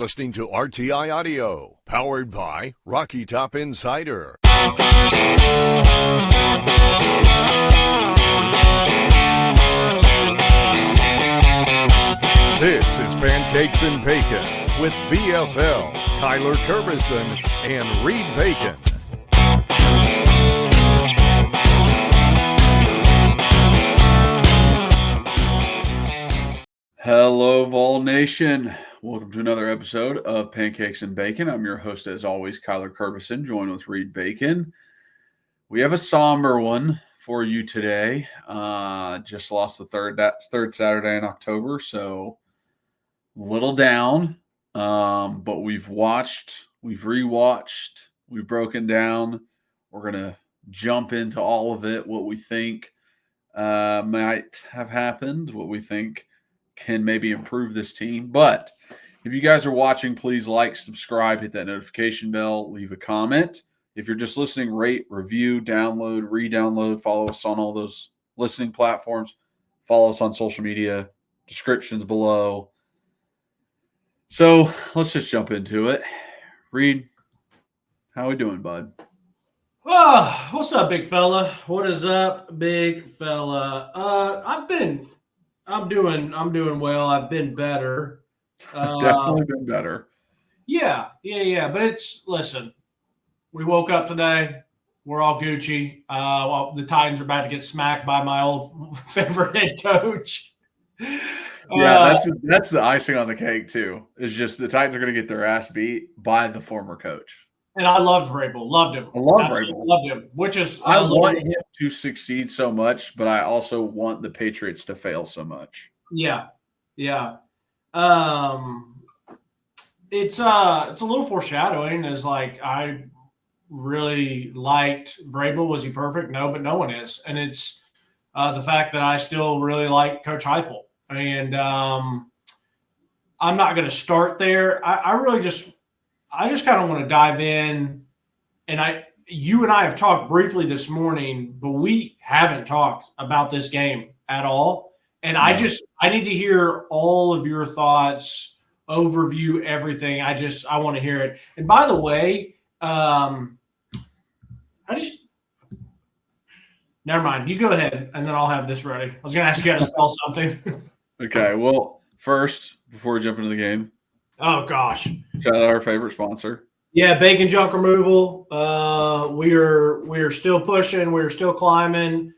Listening to RTI Audio, powered by Rocky Top Insider. This is Pancakes and Bacon with VFL, Kyler Kerbyson, and Reed Bacon. Hello, Vol Nation. Welcome to another episode of Pancakes and Bacon. I'm your host, as always, Kyler Kerbyson, joined with Reed Bacon. We have a somber one for you today. Just lost the third Saturday in October, so a little down. But we've watched, we've rewatched, we've broken down. We're going to jump into all of it, what we think might have happened, what we think can maybe improve this team. But if you guys are watching, please like, subscribe, hit that notification bell, leave a comment. If you're just listening, rate, review, download, re-download, follow us on all those listening platforms. Follow us on social media, descriptions below. So let's just jump into it. Reed, how we doing, bud? Oh, what's up, big fella? What is up, big fella? I'm doing well. I've been better. Definitely been better. Yeah. But listen, we woke up today. We're all Gucci. The Titans are about to get smacked by my old favorite head coach. Yeah, that's the icing on the cake too. Is just the Titans are going to get their ass beat by the former coach. And I loved Vrabel. Loved him. I love Vrabel. Loved him. Which is I want him to succeed so much, but I also want the Patriots to fail so much. Yeah. It's a little foreshadowing. Is like I really liked Vrabel. Was he perfect? No, but no one is. And it's the fact that I still really like Coach Heupel. And I'm not going to start there. I just kind of want to dive in. And you and I have talked briefly this morning, but we haven't talked about this game at all. And no. I need to hear all of your thoughts, overview everything. I want to hear it. And by the way, never mind. You go ahead, and then I'll have this ready. I was going to ask you how to spell something. Okay. Well, first, before we jump into the game. Oh, gosh. Shout out our favorite sponsor. Yeah, Bacon Junk Removal. We are still pushing. We're still climbing.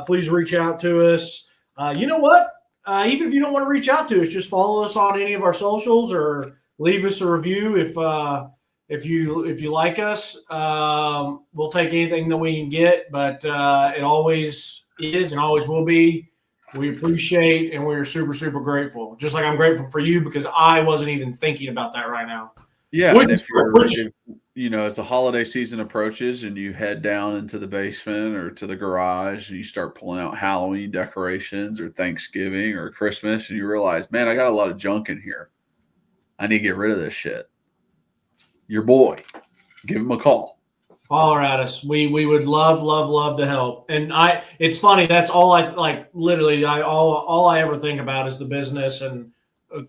Please reach out to us. You know what? Even if you don't want to reach out to us, just follow us on any of our socials or leave us a review if you like us. We'll take anything that we can get, but it always is and always will be. We appreciate and we're super, super grateful. Just like I'm grateful for you because I wasn't even thinking about that right now. Yeah, as the holiday season approaches and you head down into the basement or to the garage and you start pulling out Halloween decorations or Thanksgiving or Christmas and you realize, man, I got a lot of junk in here. I need to get rid of this shit. Your boy, give him a call. Holler at us. We would love to help. And it's funny. That's all I like. Literally, all I ever think about is the business and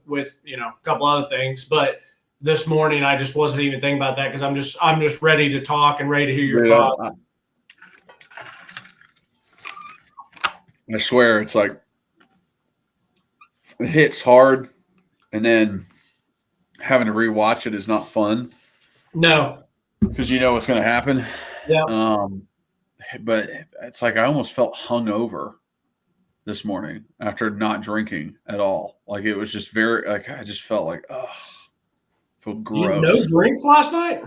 with a couple other things. But this morning, I just wasn't even thinking about that because I'm just ready to talk and ready to hear your thoughts. I swear, it's like it hits hard, and then having to rewatch it is not fun. No. Because you know what's going to happen. Yeah. But it's like I almost felt hungover this morning after not drinking at all. Like it was just I just felt like, ugh, feel gross. No drinks last night?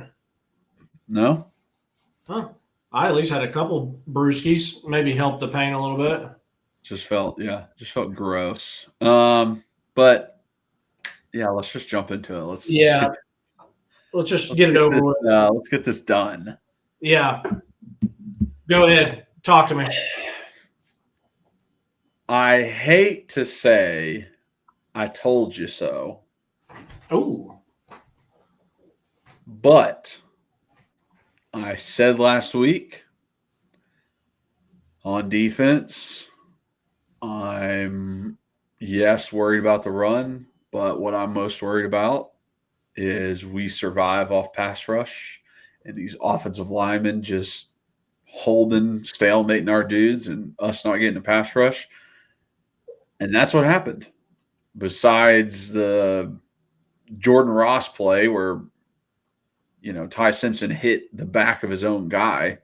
No. Huh. I at least had a couple brewskis, maybe helped the pain a little bit. Just felt gross. But yeah, let's just jump into it. Let's just get it over with. Let's get this done. Yeah. Go ahead. Talk to me. I hate to say I told you so. Oh. But I said last week on defense, I'm worried about the run, but what I'm most worried about is we survive off pass rush and these offensive linemen just holding, stalemating our dudes and us not getting a pass rush. And that's what happened. Besides the Jordan Ross play where, Ty Simpson hit the back of his own guy,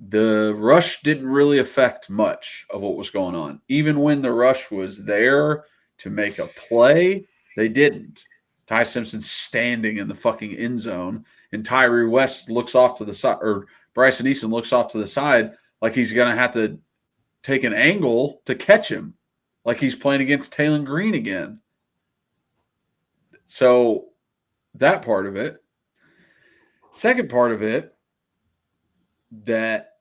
the rush didn't really affect much of what was going on. Even when the rush was there to make a play, they didn't. Ty Simpson's standing in the fucking end zone, and Tyree West looks off to the side, or Bryson Easton looks off to the side like he's going to have to take an angle to catch him, like he's playing against Taylon Green again. So that part of it. Second part of it, that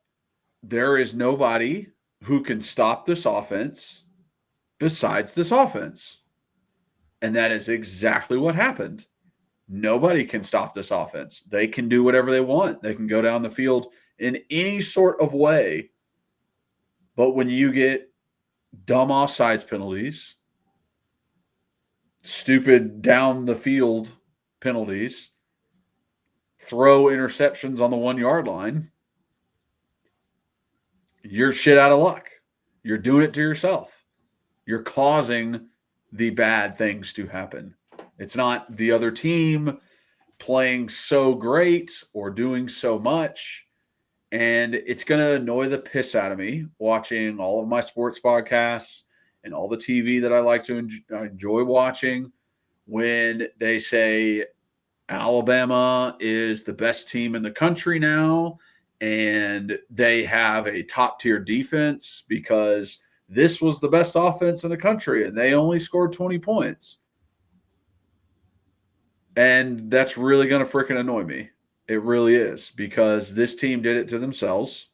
there is nobody who can stop this offense besides this offense. And that is exactly what happened. Nobody can stop this offense. They can do whatever they want. They can go down the field in any sort of way. But when you get dumb offsides penalties, stupid down the field penalties, throw interceptions on the 1 yard line, you're shit out of luck. You're doing it to yourself. You're causing the bad things to happen. It's not the other team playing so great or doing so much. And it's going to annoy the piss out of me watching all of my sports podcasts and all the TV that I like to enjoy watching when they say Alabama is the best team in the country now and they have a top-tier defense because this was the best offense in the country and they only scored 20 points. And that's really going to freaking annoy me. It really is, because this team did it to themselves.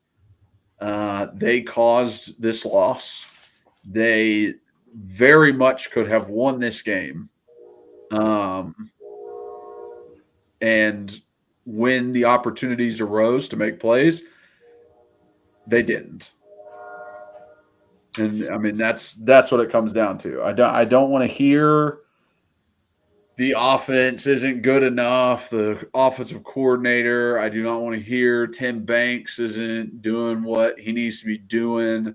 They caused this loss. They very much could have won this game. And when the opportunities arose to make plays, they didn't. And I mean, that's what it comes down to. I don't want to hear the offense isn't good enough. The offensive coordinator, I do not want to hear Tim Banks isn't doing what he needs to be doing.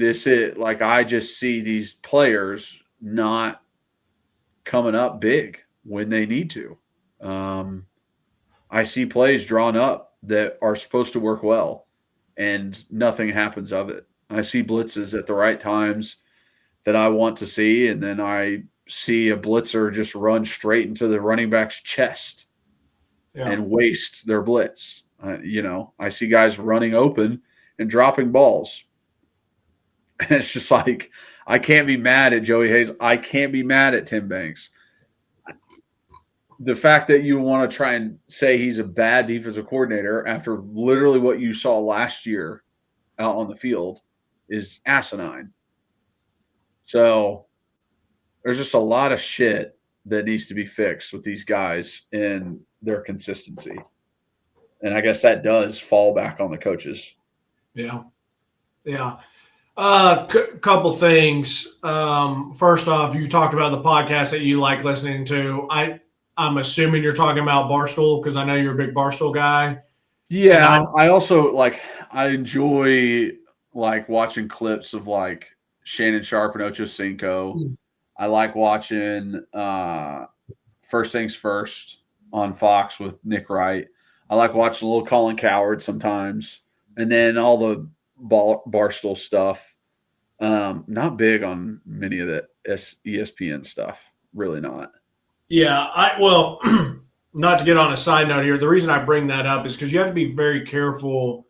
I just see these players not coming up big when they need to. I see plays drawn up that are supposed to work well, and nothing happens of it. I see blitzes at the right times that I want to see, and then I see a blitzer just run straight into the running back's chest and waste their blitz. I see guys running open and dropping balls. And it's just like, I can't be mad at Joey Hayes. I can't be mad at Tim Banks. The fact that you want to try and say he's a bad defensive coordinator after literally what you saw last year out on the field is asinine. So there's just a lot of shit that needs to be fixed with these guys and their consistency. And I guess that does fall back on the coaches. Yeah. Yeah. Couple things. First off, you talked about the podcast that you like listening to. I'm assuming you're talking about Barstool, because I know you're a big Barstool guy. Yeah. I also I enjoy watching clips of Shannon Sharp and Ocho Cinco. I like watching First Things First on Fox with Nick Wright. I like watching a little Colin Cowherd sometimes. And then all the Barstool stuff. Not big on many of the ESPN stuff. Really not. Yeah. Not to get on a side note here, the reason I bring that up is because you have to be very careful,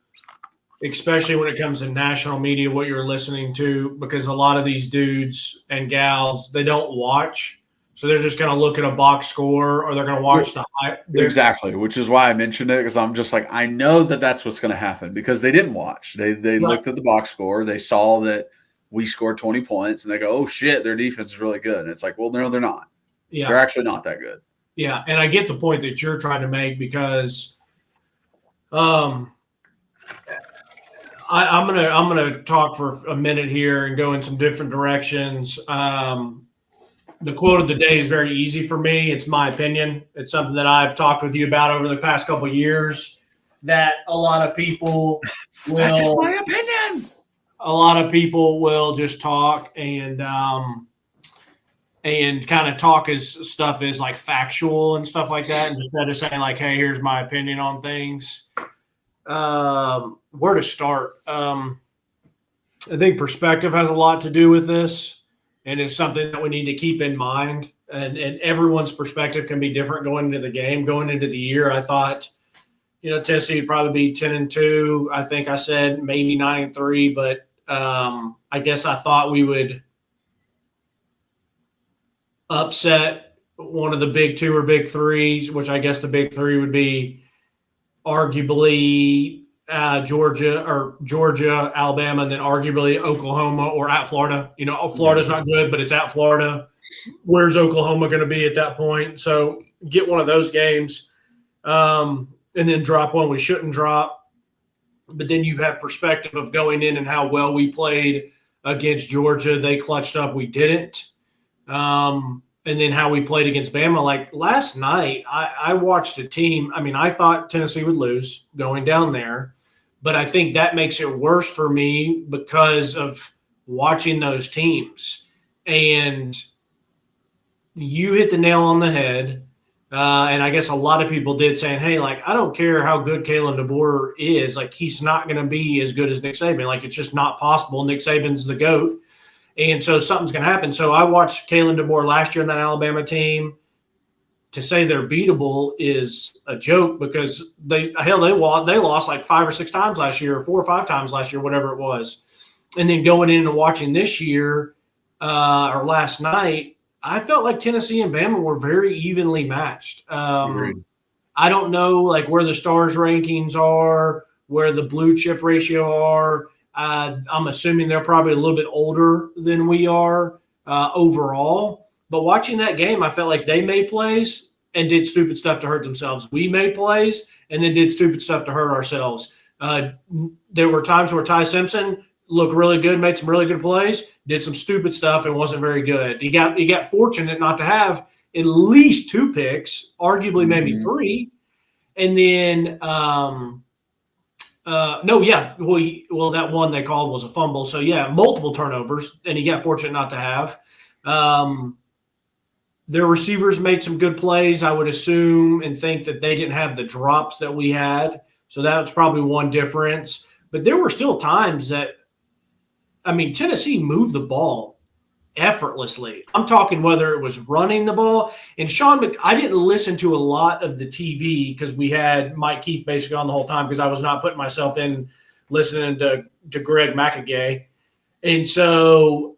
especially when it comes to national media, what you're listening to, because a lot of these dudes and gals, they don't watch. So they're just going to look at a box score, or they're going to watch the hype. Exactly, which is why I mentioned it, because I'm just I know that that's what's going to happen, because they didn't watch. They looked at the box score. They saw that we scored 20 points, and they go, oh, shit, their defense is really good. And it's like, well, no, they're not. Yeah. They're actually not that good. Yeah, and I get the point that you're trying to make, because I'm gonna talk for a minute here and go in some different directions. the quote of the day is very easy for me. It's my opinion. It's something that I've talked with you about over the past couple of years that a lot of people will. That's just my opinion. A lot of people will just talk and kind of talk as stuff is like factual and stuff like that, and instead of saying like, "Hey, here's my opinion on things." Where to start? I think perspective has a lot to do with this, and it's something that we need to keep in mind. And everyone's perspective can be different going into the game. Going into the year, I thought, Tennessee would probably be 10-2. I think I said maybe 9-3, but I guess I thought we would upset one of the big two or big threes, which I guess the big three would be arguably Georgia, Alabama, and then arguably Oklahoma or at Florida. Florida's not good, but it's at Florida. Where's Oklahoma going to be at that point? So get one of those games and then drop one we shouldn't drop. But then you have perspective of going in and how well we played against Georgia. They clutched up. We didn't. And then how we played against Bama. Like last night, I watched a team. I mean, I thought Tennessee would lose going down there, but I think that makes it worse for me because of watching those teams. And you hit the nail on the head. And I guess a lot of people did saying, hey, like, I don't care how good Kalen DeBoer is. Like, he's not going to be as good as Nick Saban. Like, it's just not possible. Nick Saban's the GOAT. And so something's going to happen. So I watched Kalen DeBoer last year in that Alabama team. To say they're beatable is a joke because they lost like 5 or 6 times last year, 4 or 5 times last year, whatever it was. And then going in and watching this year or last night, I felt like Tennessee and Bama were very evenly matched. I don't know like where the stars rankings are, where the blue chip ratio are. I'm assuming they're probably a little bit older than we are overall. But watching that game, I felt like they made plays and did stupid stuff to hurt themselves. We made plays and then did stupid stuff to hurt ourselves. There were times where Ty Simpson looked really good, made some really good plays, did some stupid stuff and wasn't very good. He got fortunate not to have at least 2 picks, arguably maybe 3. And then that one they called was a fumble. So, yeah, multiple turnovers, and he got fortunate not to have. Their receivers made some good plays, I would assume, and think that they didn't have the drops that we had. So that was probably one difference. But there were still times that, Tennessee moved the ball effortlessly. I'm talking whether it was running the ball. And I didn't listen to a lot of the TV because we had Mike Keith basically on the whole time because I was not putting myself in listening to Greg McAgay. And so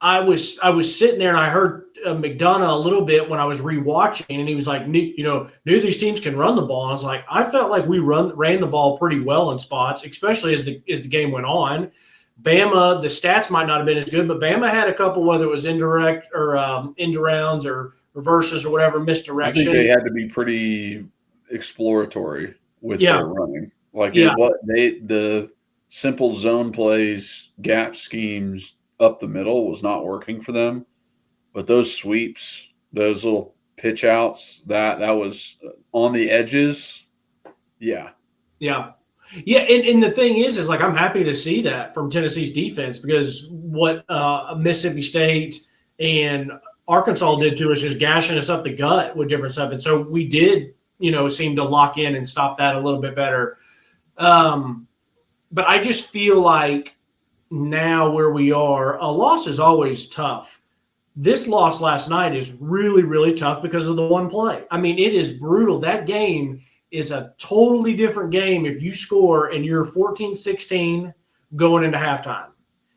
I was sitting there and I heard McDonough a little bit when I was rewatching, and he was like, knew these teams can run the ball. And I was like, I felt like we ran the ball pretty well in spots, especially as the game went on. Bama, the stats might not have been as good, but Bama had a couple, whether it was indirect or end arounds or reverses or whatever, misdirection. I think they had to be pretty exploratory with their running. Like the simple zone plays, gap schemes up the middle was not working for them. But those sweeps, those little pitch outs, that was on the edges. Yeah. Yeah. Yeah, and the thing is like I'm happy to see that from Tennessee's defense because what Mississippi State and Arkansas did to us is gashing us up the gut with different stuff. And so we did, seem to lock in and stop that a little bit better. But I just feel like now where we are, a loss is always tough. This loss last night is really, really tough because of the one play. It is brutal. That game is a totally different game if you score and you're 14-16 going into halftime.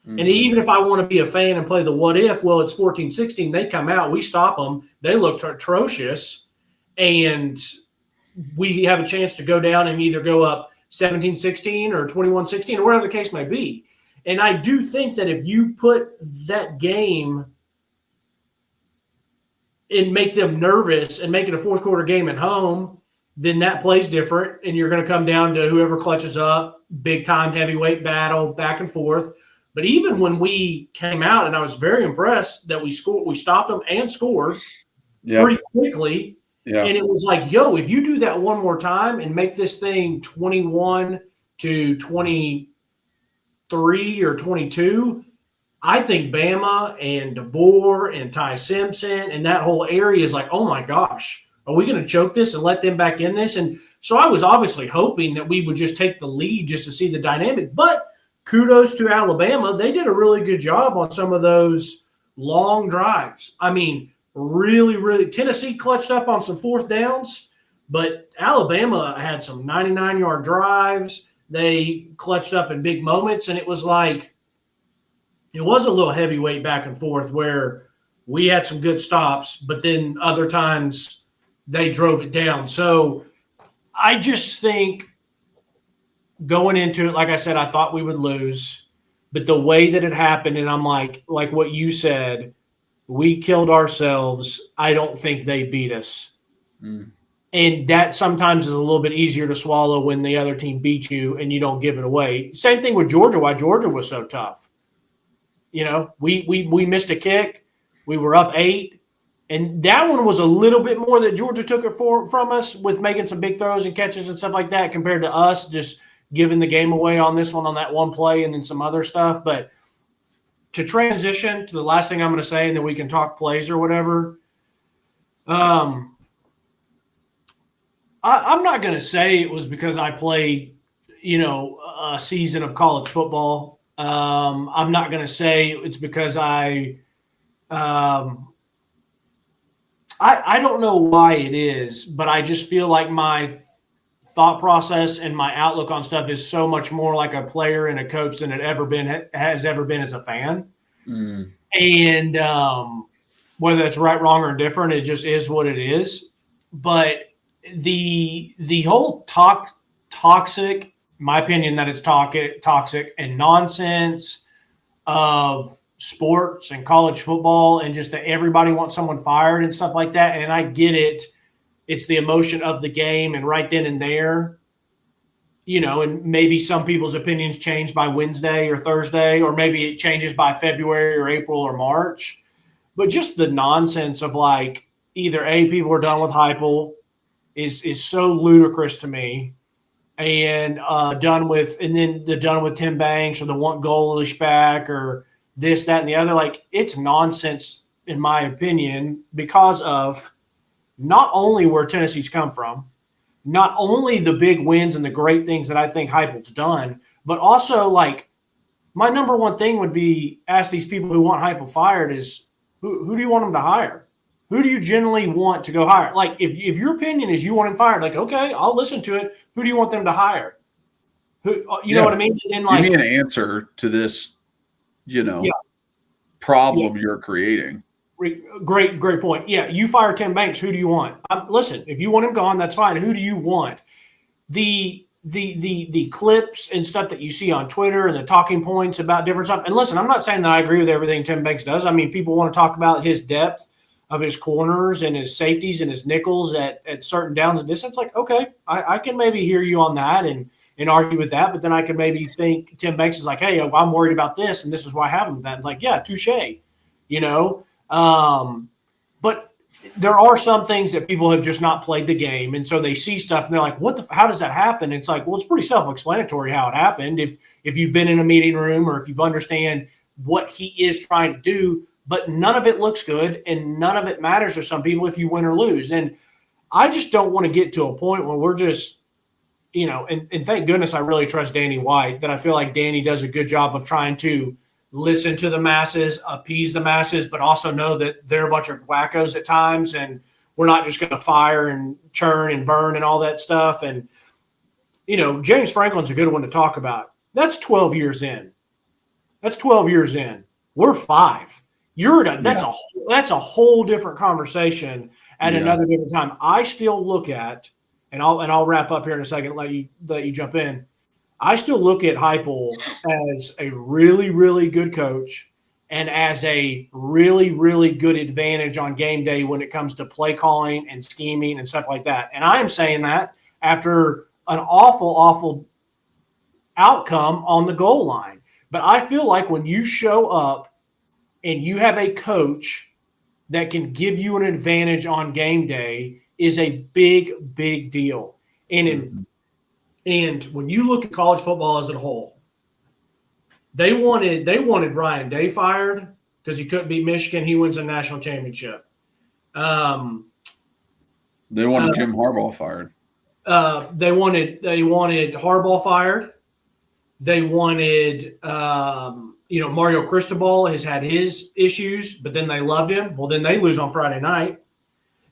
Mm-hmm. And even if I want to be a fan and play the what if, well, it's 14-16. They come out, we stop them. They look atrocious. And we have a chance to go down and either go up 17-16 or 21-16 or whatever the case may be. And I do think that if you put that game and make them nervous and make it a fourth quarter game at home, then that plays different, and you're going to come down to whoever clutches up, big-time heavyweight battle, back and forth. But even when we came out, and I was very impressed that we stopped them and scored pretty quickly. Yeah. And it was like, yo, if you do that one more time and make this thing 21 to 23 or 22, I think Bama and DeBoer and Ty Simpson and that whole area is like, oh my gosh, are we going to choke this and let them back in this? And so I was obviously hoping that we would just take the lead just to see the dynamic. But kudos to Alabama. They did a really good job on some of those long drives. I mean, really, really, Tennessee clutched up on some fourth downs, but Alabama had some 99-yard drives. They clutched up in big moments, and it was like, it was a little heavyweight back and forth where we had some good stops, but then other times they drove it down. So I just think going into it, like I said, I thought we would lose, but the way that it happened, and I'm like what you said, we killed ourselves. I don't think they beat us. And that sometimes is a little bit easier to swallow when the other team beats you and you don't give it away. Same thing with Georgia, why Georgia was so tough. You know, we missed a kick. We were up 8. And that one was a little bit more that Georgia took it from us with making some big throws and catches and stuff like that compared to us just giving the game away on this one on that one play and then some other stuff. But to transition to the last thing I'm going to say, and then we can talk plays or whatever. I'm not going to say it was because I played, a season of college football. I'm not going to say it's because I don't know why it is, but I just feel like my thought process and my outlook on stuff is so much more like a player and a coach than it has ever been as a fan. And whether it's right, wrong, or indifferent, it just is what it is. But the whole toxic, my opinion that it's toxic and nonsense of sports and college football and just that everybody wants someone fired and stuff like that. And I get it. It's the emotion of the game and right then and there, and maybe some people's opinions change by Wednesday or Thursday, or maybe it changes by February or April or March. But just the nonsense of like either people are done with Heupel is so ludicrous to me, and done with Tim Banks or the want Goalish back or this, that, and the other. Like, it's nonsense in my opinion because of not only where Tennessee's come from, not only the big wins and the great things that I think Heupel's done, but also like my number one thing would be ask these people who want Heupel fired is who do you want them to hire? Who do you generally want to go hire? Like if your opinion is you want him fired, like, okay, I'll listen to it. Who do you want them to hire? Who, you know what I mean? And like, give me an answer to this, problem you're creating. Great point. Yeah, you fire Tim Banks. Who do you want? Listen, if you want him gone, that's fine. Who do you want? The clips and stuff that you see on Twitter and the talking points about different stuff. And listen, I'm not saying that I agree with everything Tim Banks does. I mean, people want to talk about his depth of his corners and his safeties and his nickels at certain downs and distance. Like, okay, I can maybe hear you on that and argue with that. But then I can maybe think Tim Banks is like, hey, I'm worried about this, and this is why I have him. That, like, yeah, touche, but there are some things that people have just not played the game. And so they see stuff and they're like, how does that happen? It's like, well, it's pretty self-explanatory how it happened. If you've been in a meeting room or if you've understand what he is trying to do, but none of it looks good and none of it matters to some people if you win or lose. And I just don't want to get to a point where we're just, and thank goodness I really trust Danny White, that I feel like Danny does a good job of trying to listen to the masses, appease the masses, but also know that they're a bunch of wackos at times, and we're not just going to fire and churn and burn and all that stuff. And, James Franklin's a good one to talk about. That's 12 years in. We're 5. That's a whole different conversation at another different time. I still look at, and I'll wrap up here in a second, let you jump in. I still look at Heupel as a really, really good coach and as a really, really good advantage on game day when it comes to play calling and scheming and stuff like that. And I am saying that after an awful, awful outcome on the goal line. But I feel like when you show up and you have a coach that can give you an advantage on game day is a big, big deal. And when you look at college football as a whole, they wanted Ryan Day fired because he couldn't beat Michigan. He wins a national championship. They wanted Jim Harbaugh fired. They wanted Harbaugh fired. They wanted Mario Cristobal has had his issues, but then they loved him. Well, then they lose on Friday night.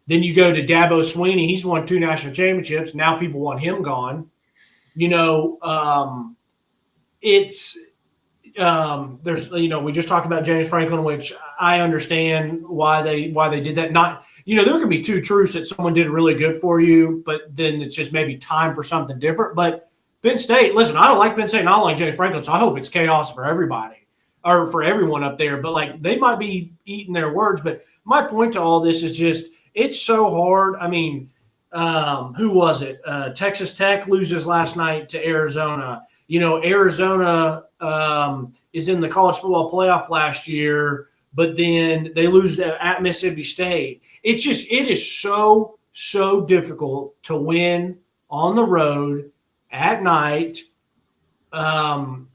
Then you go to Dabo Swinney. He's won 2 national championships. Now people want him gone. There's we just talked about James Franklin, which I understand why they did that. Not there can be 2 truths that someone did really good for you, but then it's just maybe time for something different. But Penn State, listen, I don't like Penn State, and I don't like James Franklin, so I hope it's chaos for everybody or for everyone up there. But like they might be eating their words. But my point to all this is just it's so hard. I mean, who was it? Texas Tech loses last night to Arizona. Arizona is in the college football playoff last year, but then they lose at Mississippi State. It is so, so difficult to win on the road at night. And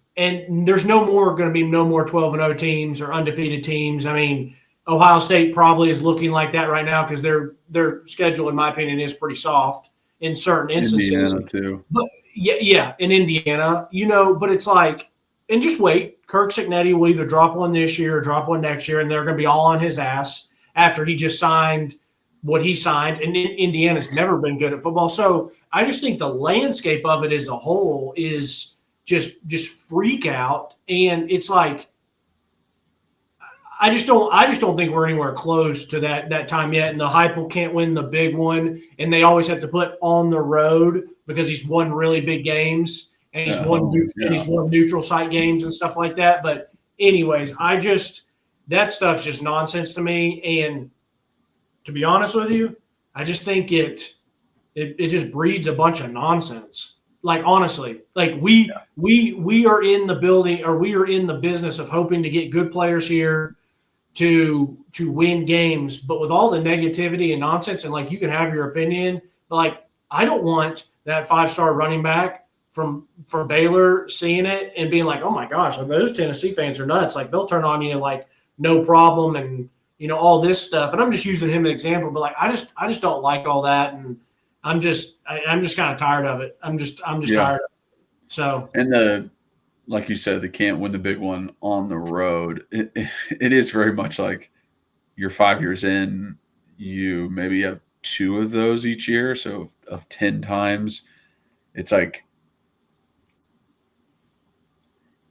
there's going to be no more 12-0 teams or undefeated teams. I mean, Ohio State probably is looking like that right now because their schedule, in my opinion, is pretty soft in certain instances. Indiana too. But yeah, in Indiana, but it's like, and just wait. Kirk Cignetti will either drop one this year or drop one next year, and they're going to be all on his ass after he just signed what he signed. And Indiana's never been good at football. So I just think the landscape of it as a whole is just freak out. And it's like, I just don't think we're anywhere close to that time yet. And the Heupel can't win the big one, and they always have to put on the road because he's won really big games and he's won neutral site games and stuff like that. But anyways, that stuff's just nonsense to me. And to be honest with you, I just think it just breeds a bunch of nonsense. Like honestly, like we are in the building, or we are in the business of hoping to get good players here to win games, but with all the negativity and nonsense, and like you can have your opinion, but like I don't want that 5-star running back from Baylor seeing it and being like, oh my gosh, those Tennessee fans are nuts. Like they'll turn on you like no problem, and all this stuff. And I'm just using him as an example, but like I just don't like all that, and I'm just kind of tired of it. I'm just tired of it. So and like you said, they can't win the big one on the road. It is very much like you're 5 years in, you maybe have 2 of those each year. So of 10 times, it's like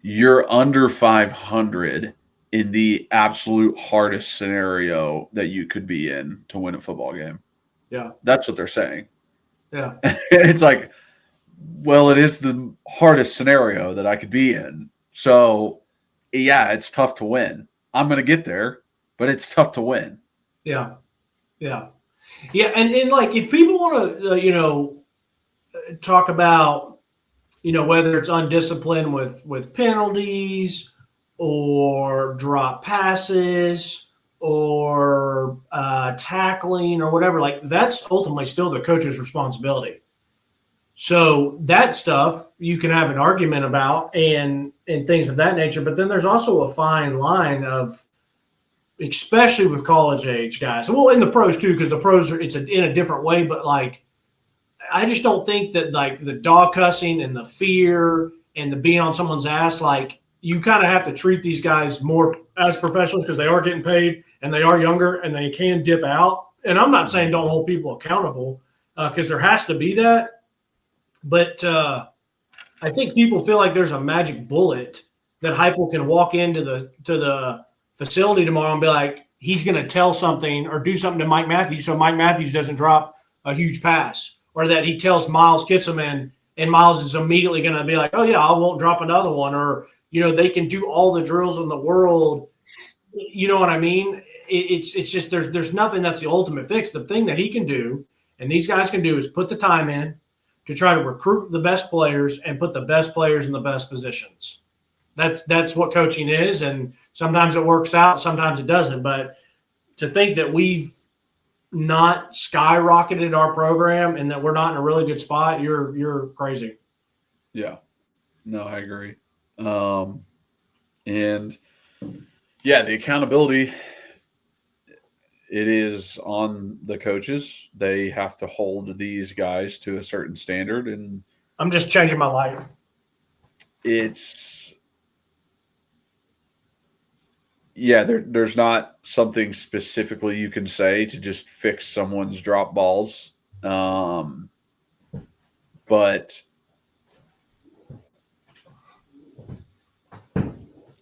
you're under 500 in the absolute hardest scenario that you could be in to win a football game. Yeah. That's what they're saying. Yeah. It's like, well, it is the hardest scenario that I could be in. So, yeah, it's tough to win. I'm going to get there, but it's tough to win. Yeah. Yeah. Yeah. And like, if people want to, talk about, whether it's undisciplined with penalties or drop passes or tackling or whatever, like that's ultimately still the coach's responsibility. So that stuff you can have an argument about and things of that nature. But then there's also a fine line of, especially with college age guys, well, in the pros too, because the pros it's in a different way. But like, I just don't think that like the dog cussing and the fear and the being on someone's ass, like you kind of have to treat these guys more as professionals because they are getting paid and they are younger and they can dip out. And I'm not saying don't hold people accountable because there has to be that. But I think people feel like there's a magic bullet that Heupel can walk into the facility tomorrow and be like, he's going to tell something or do something to Mike Matthews so Mike Matthews doesn't drop a huge pass, or that he tells Miles Kitselman and Miles is immediately going to be like, oh, yeah, I won't drop another one. Or, they can do all the drills in the world. You know what I mean? It's just there's nothing that's the ultimate fix. The thing that he can do and these guys can do is put the time in to try to recruit the best players and put the best players in the best positions. That's what coaching is, and sometimes it works out, sometimes it doesn't. But to think that we've not skyrocketed our program and that we're not in a really good spot, you're crazy. Yeah. No, I agree. And yeah, the accountability, it is on the coaches. They have to hold these guys to a certain standard, and I'm just changing my light. There's not something specifically you can say to just fix someone's drop balls. But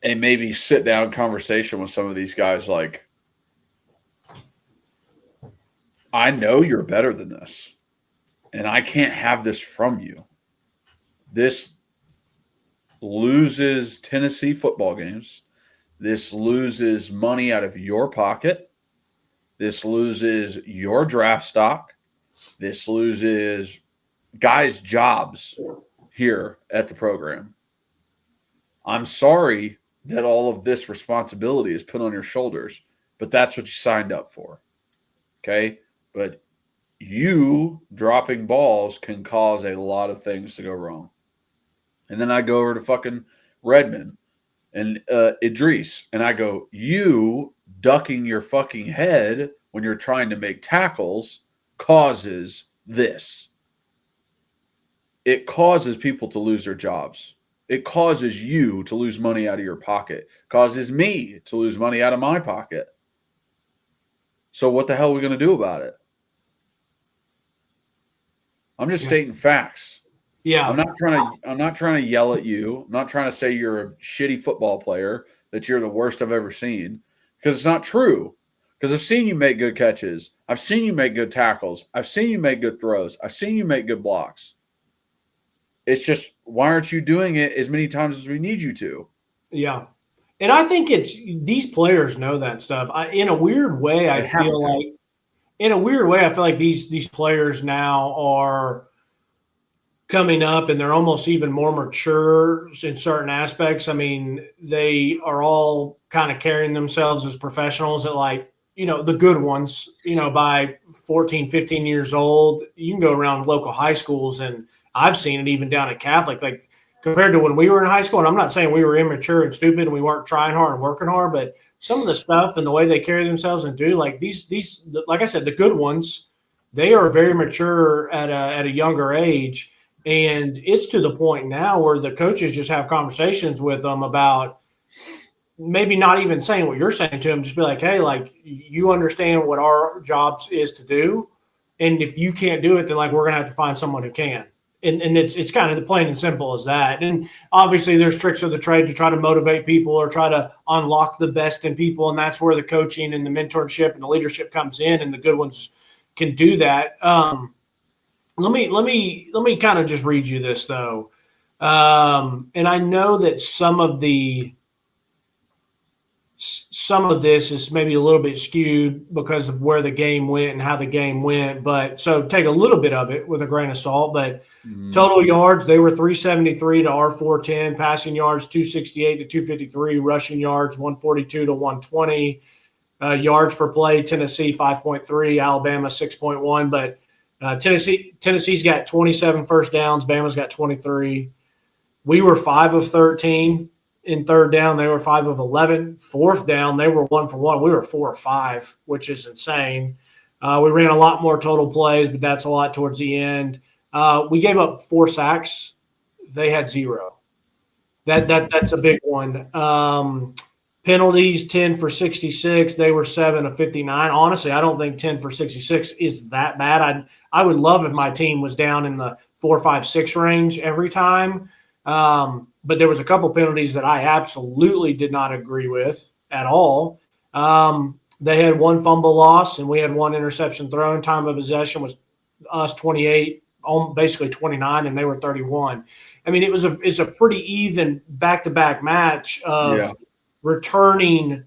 a maybe sit down conversation with some of these guys, like, I know you're better than this, and I can't have this from you. This loses Tennessee football games. This loses money out of your pocket. This loses your draft stock. This loses guys' jobs here at the program. I'm sorry that all of this responsibility is put on your shoulders, but that's what you signed up for. Okay? But you dropping balls can cause a lot of things to go wrong. And then I go over to fucking Redmond and Idris, and I go, you ducking your fucking head when you're trying to make tackles causes this. It causes people to lose their jobs. It causes you to lose money out of your pocket. It causes me to lose money out of my pocket. So what the hell are we going to do about it? I'm just stating facts. Yeah. I'm not trying to yell at you. I'm not trying to say you're a shitty football player, that you're the worst I've ever seen, because it's not true. Because I've seen you make good catches. I've seen you make good tackles. I've seen you make good throws. I've seen you make good blocks. It's just, why aren't you doing it as many times as we need you to? Yeah. And I think it's these players know that stuff. In a weird way, I feel like these players now are coming up and they're almost even more mature in certain aspects. I mean, they are all kind of carrying themselves as professionals at, like, you know, the good ones, you know, by 14, 15 years old. You can go around local high schools, and I've seen it even down at Catholic, like compared to when we were in high school. And I'm not saying we were immature and stupid and we weren't trying hard and working hard, but some of the stuff and the way they carry themselves and do, like these, like I said, the good ones, they are very mature at a younger age. And it's to the point now where the coaches just have conversations with them about maybe not even saying what you're saying to them, just be like, hey, like, you understand what our jobs is to do. And if you can't do it, then, like, we're going to have to find someone who can. And it's kind of the plain and simple as that. And obviously there's tricks of the trade to try to motivate people or try to unlock the best in people. And that's where the coaching and the mentorship and the leadership comes in, and the good ones can do that. Let me kind of just read you this, though. And I know that some of this is maybe a little bit skewed because of where the game went and how the game went. But so take a little bit of it with a grain of salt. But total yards, they were 373 to our 410. Passing yards, 268 to 253. Rushing yards, 142 to 120. Yards per play, Tennessee 5.3, Alabama 6.1. But Tennessee's got 27 first downs. Bama's got 23. We were 5 of 13 in third down. They were 5 of 11. Fourth down, they were 1 for 1. We were 4 of 5, which is insane. We ran a lot more total plays, but that's a lot towards the end. We gave up 4 sacks. They had 0. That's a big one. Penalties, 10 for 66. They were 7 of 59. Honestly, I don't think 10 for 66 is that bad. I would love if my team was down in the 4, 5, 6 range every time. But there was a couple penalties that I absolutely did not agree with at all. They had 1 fumble loss, and we had 1 interception thrown. Time of possession was us 28, basically 29, and they were 31. I mean, it's a pretty even back-to-back match of returning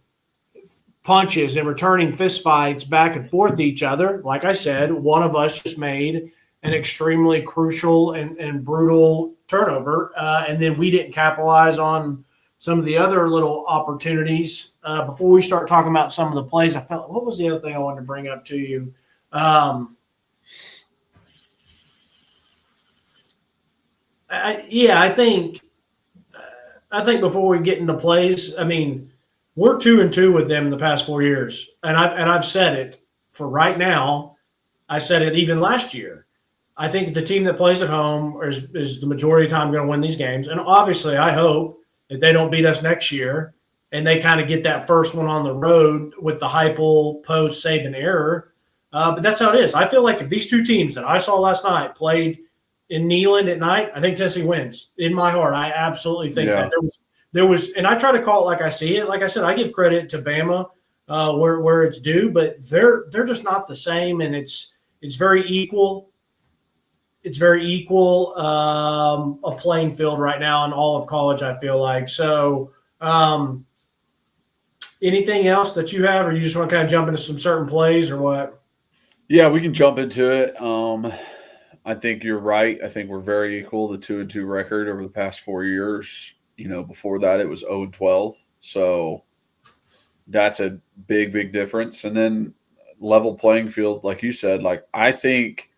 punches and returning fistfights back and forth to each other. Like I said, one of us just made an extremely crucial and brutal turnover, and then we didn't capitalize on some of the other little opportunities. Before we start talking about some of the plays, what was the other thing I wanted to bring up to you? I think before we get into plays, I mean, we're 2-2 with them in the past 4 years, and I've said it for right now. I said it even last year. I think the team that plays at home is the majority of the time going to win these games, and obviously, I hope that they don't beat us next year and they kind of get that first one on the road with the Heupel post Saban error. But that's how it is. I feel like if these two teams that I saw last night played in Neyland at night, I think Tennessee wins. In my heart, I absolutely think that there was, and I try to call it like I see it. Like I said, I give credit to Bama where it's due, but they're just not the same, and it's very equal. It's very equal a playing field right now in all of college, I feel like. So anything else that you have, or you just want to kind of jump into some certain plays or what? Yeah, we can jump into it. I think you're right. I think we're very equal, the 2-2 record over the past 4 years. Before that it was 0-12. So that's a big, big difference. And then level playing field, like you said, I think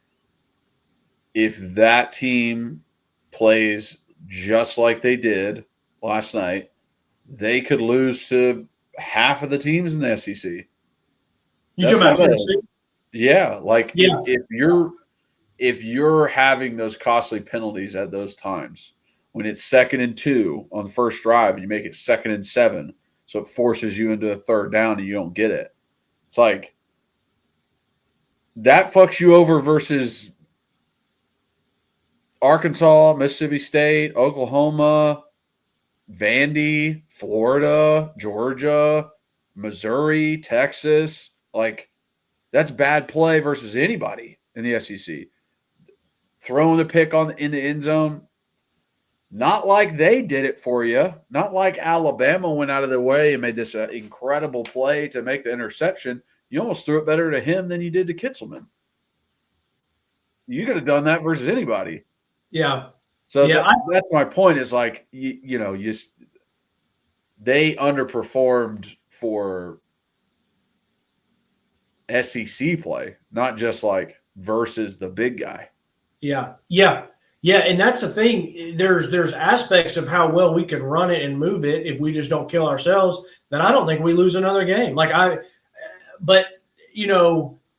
if that team plays just like they did last night, they could lose to half of the teams in the SEC. You talking about Tennessee? Yeah, if you're having those costly penalties at those times, when it's 2nd and 2 on the first drive and you make it 2nd and 7, so it forces you into a 3rd down and you don't get it. It's like that fucks you over versus Arkansas, Mississippi State, Oklahoma, Vandy, Florida, Georgia, Missouri, Texas. That's bad play versus anybody in the SEC. Throwing the pick in the end zone, not like they did it for you. Not like Alabama went out of their way and made this incredible play to make the interception. You almost threw it better to him than you did to Kitzelman. You could have done that versus anybody. Yeah. So that's my point is they underperformed for SEC play, not just versus the big guy. Yeah. And that's the thing. There's aspects of how well we can run it and move it if we just don't kill ourselves that I don't think we lose another game.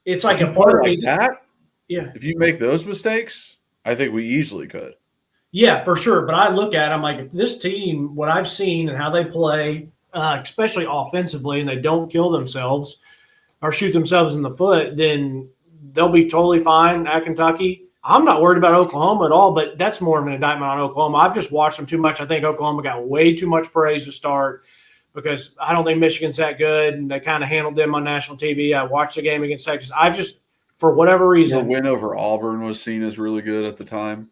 It's like a part of me that. Yeah. If you make those mistakes, I think we easily could. Yeah, for sure. But I look at it, I'm like, if this team, what I've seen and how they play, especially offensively, and they don't kill themselves or shoot themselves in the foot, then they'll be totally fine at Kentucky. I'm not worried about Oklahoma at all, but that's more of an indictment on Oklahoma. I've just watched them too much. I think Oklahoma got way too much praise to start because I don't think Michigan's that good, and they kind of handled them on national TV. I watched the game against Texas. For whatever reason, the win over Auburn was seen as really good at the time.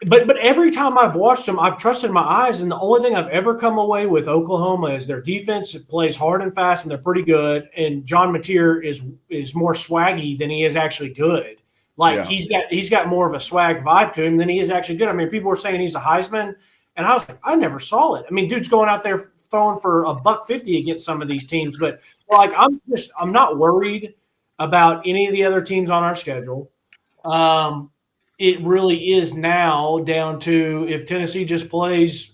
But every time I've watched them, I've trusted my eyes, and the only thing I've ever come away with Oklahoma is their defense. It plays hard and fast, and they're pretty good. And John Mateer is more swaggy than he is actually good. He's got more of a swag vibe to him than he is actually good. I mean, people were saying he's a Heisman, and I was like, I never saw it. I mean, dude's going out there throwing for $150 against some of these teams, but I'm not worried about any of the other teams on our schedule. It really is now down to if Tennessee just plays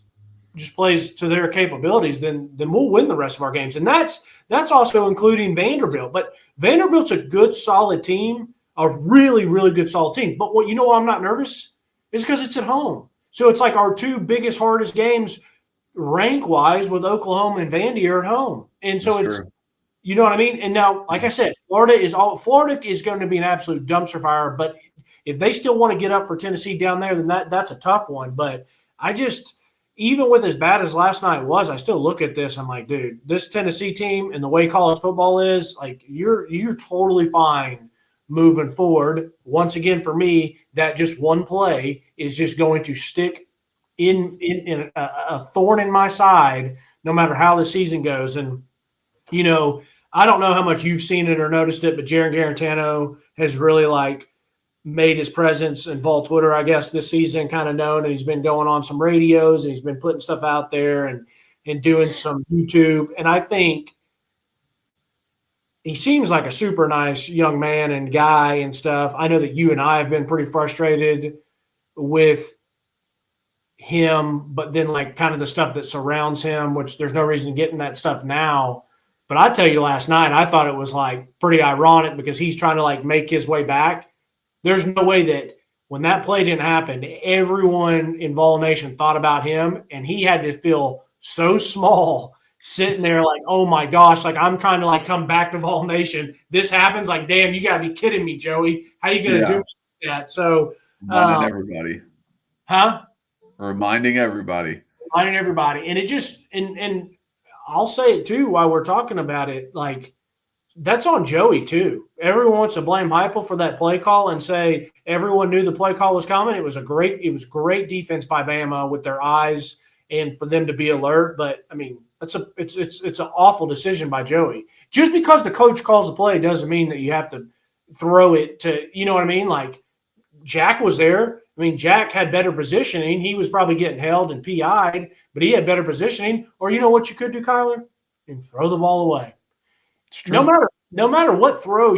to their capabilities, then we'll win the rest of our games. And that's also including Vanderbilt. But Vanderbilt's a good, solid team, a really, really good, solid team. But why I'm not nervous is because it's at home. So it's like our two biggest, hardest games rank-wise with Oklahoma and Vandy are at home. And so That's true. You know what I mean? And now, like I said, Florida is going to be an absolute dumpster fire. But if they still want to get up for Tennessee down there, then that's a tough one. But even with as bad as last night was, I still look at this. I'm like, dude, this Tennessee team and the way college football is, like, you're totally fine moving forward. Once again, for me, that just one play is just going to stick in a thorn in my side, no matter how the season goes. And I don't know how much you've seen it or noticed it, but Jaron Garantano has really made his presence in Vol Twitter, I guess, this season kind of known, and he's been going on some radios and he's been putting stuff out there, and and doing some YouTube. And I think he seems like a super nice young man and guy and stuff. I know that you and I have been pretty frustrated with him, but then like kind of the stuff that surrounds him, which there's no reason to get in that stuff now. But I tell you, last night, I thought it was like pretty ironic because he's trying to like make his way back. There's no way that when that play didn't happen, everyone in Vol Nation thought about him, and he had to feel so small sitting there like, oh my gosh, like I'm trying to like come back to Vol Nation. This happens, like, damn, you gotta be kidding me, Joey. How you gonna do that? So reminding everybody. Huh? Reminding everybody. Reminding everybody. And it just and I'll say it too while we're talking about it, like that's on Joey too. Everyone wants to blame Heupel for that play call and say everyone knew the play call was coming. It was great defense by Bama with their eyes and for them to be alert. But I mean, it's an awful decision by Joey. Just because the coach calls the play doesn't mean that you have to throw it to, you know what I mean? Like Jack was there. I mean, Jack had better positioning. He was probably getting held and PI'd, but he had better positioning. Or you know what you could do, Kyler? You can throw the ball away. No matter what throw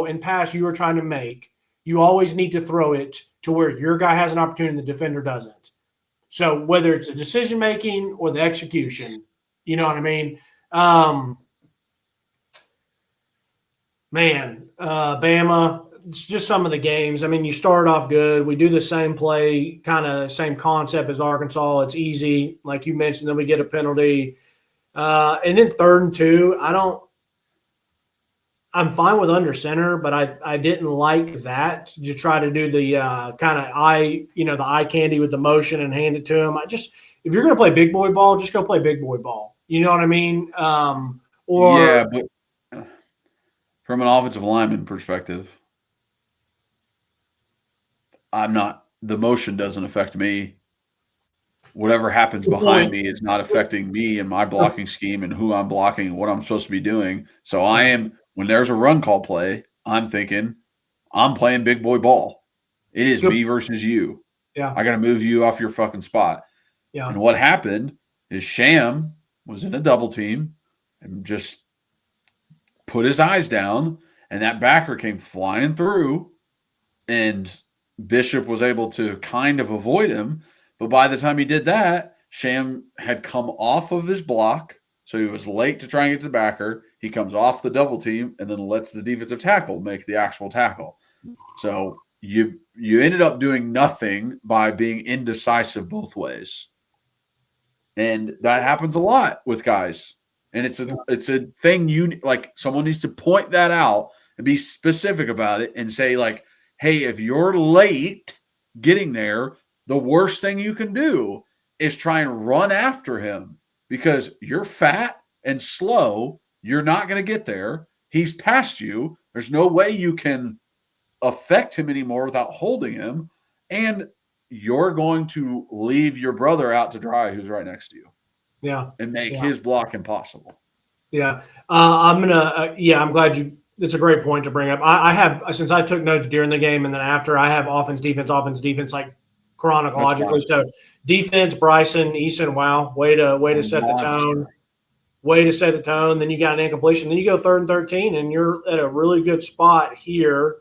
and pass you were trying to make, you always need to throw it to where your guy has an opportunity and the defender doesn't. So whether it's the decision making or the execution, you know what I mean? Bama, it's just some of the games. I mean, you start off good. We do the same play, kind of same concept as Arkansas. It's easy, like you mentioned. Then we get a penalty. And then 3rd and 2, I'm fine with under center, but I didn't like that to try to do the kind of the eye candy with the motion and hand it to him. If you're going to play big boy ball, just go play big boy ball. You know what I mean? But from an offensive lineman perspective, the motion doesn't affect me. Whatever happens behind me is not affecting me and my blocking scheme and who I'm blocking and what I'm supposed to be doing. So when there's a run call play, I'm thinking I'm playing big boy ball. It is me versus you. Yeah. I got to move you off your fucking spot. Yeah. And what happened is Sham was in a double team and just put his eyes down, and that backer came flying through, and Bishop was able to kind of avoid him. But by the time he did that, Sham had come off of his block, so he was late to try and get to the backer. He comes off the double team and then lets the defensive tackle make the actual tackle. So you ended up doing nothing by being indecisive both ways. And that happens a lot with guys. And it's a thing someone needs to point that out and be specific about it and say, like, hey, if you're late getting there, the worst thing you can do is try and run after him because you're fat and slow. You're not going to get there. He's past you. There's no way you can affect him anymore without holding him. And you're going to leave your brother out to dry who's right next to you. Yeah. And make his block impossible. Yeah. I'm glad it's a great point to bring up. I have, since I took notes during the game and then after, I have offense, defense, like chronologically. So defense, Bryson, Eason, wow, way to set the tone. Way to set the tone. Then you got an incompletion. Then you go 3rd and 13, and you're at a really good spot here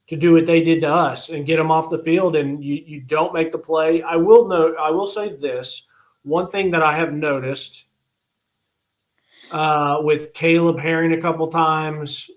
to do what they did to us and get them off the field, and you don't make the play. I will say this. One thing that I have noticed with Caleb Herring a couple times,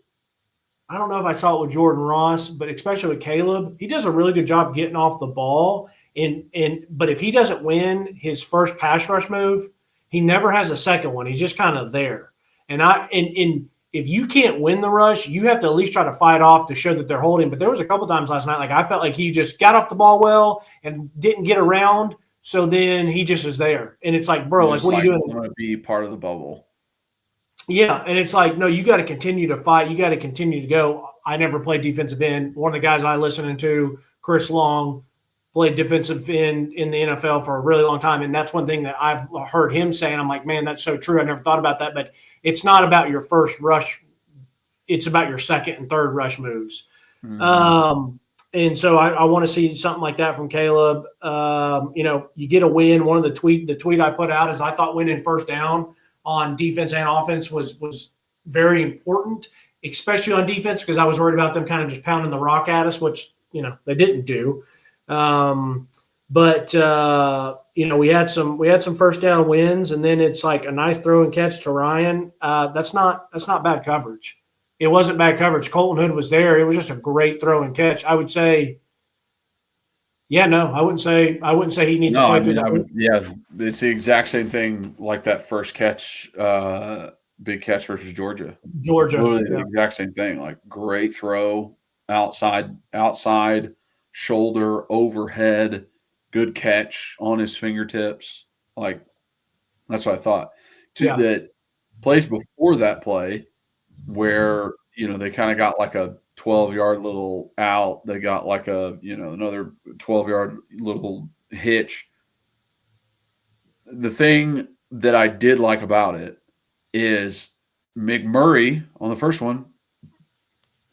I don't know if I saw it with Jordan Ross, but especially with Caleb, he does a really good job getting off the ball. But if he doesn't win his first pass rush move, he never has a second one. He's just kind of there. And if you can't win the rush, you have to at least try to fight off to show that they're holding. But there was a couple times last night, like I felt like he just got off the ball well and didn't get around. So then he just is there. And it's like, bro, like, what are you doing? I want to be part of the bubble. Yeah. And it's like, no, you got to continue to fight. You got to continue to go. I never played defensive end. One of the guys I listened to, Chris Long, played defensive end in the NFL for a really long time. And that's one thing that I've heard him say. And I'm like, man, that's so true. I never thought about that. But it's not about your first rush. It's about your second and third rush moves. Mm-hmm. And so I want to see something like that from Caleb. You get a win. One of the tweet I put out is I thought winning first down on defense and offense was very important, especially on defense, because I was worried about them kind of just pounding the rock at us, which they didn't do. But we had some first down wins, and then it's like a nice throw and catch to Ryan. That's not bad coverage. It wasn't bad coverage. Colton Hood was there. It was just a great throw and catch. I would say, I wouldn't say he needs to play through the it's the exact same thing like that first catch, big catch versus Georgia. Literally the exact same thing. Like great throw, outside, shoulder, overhead, good catch on his fingertips. Like that's what I thought. That plays before that play, where they kind of got like a 12-yard little out. They got like a another 12-yard little hitch. The thing that I did like about it is McMurray on the first one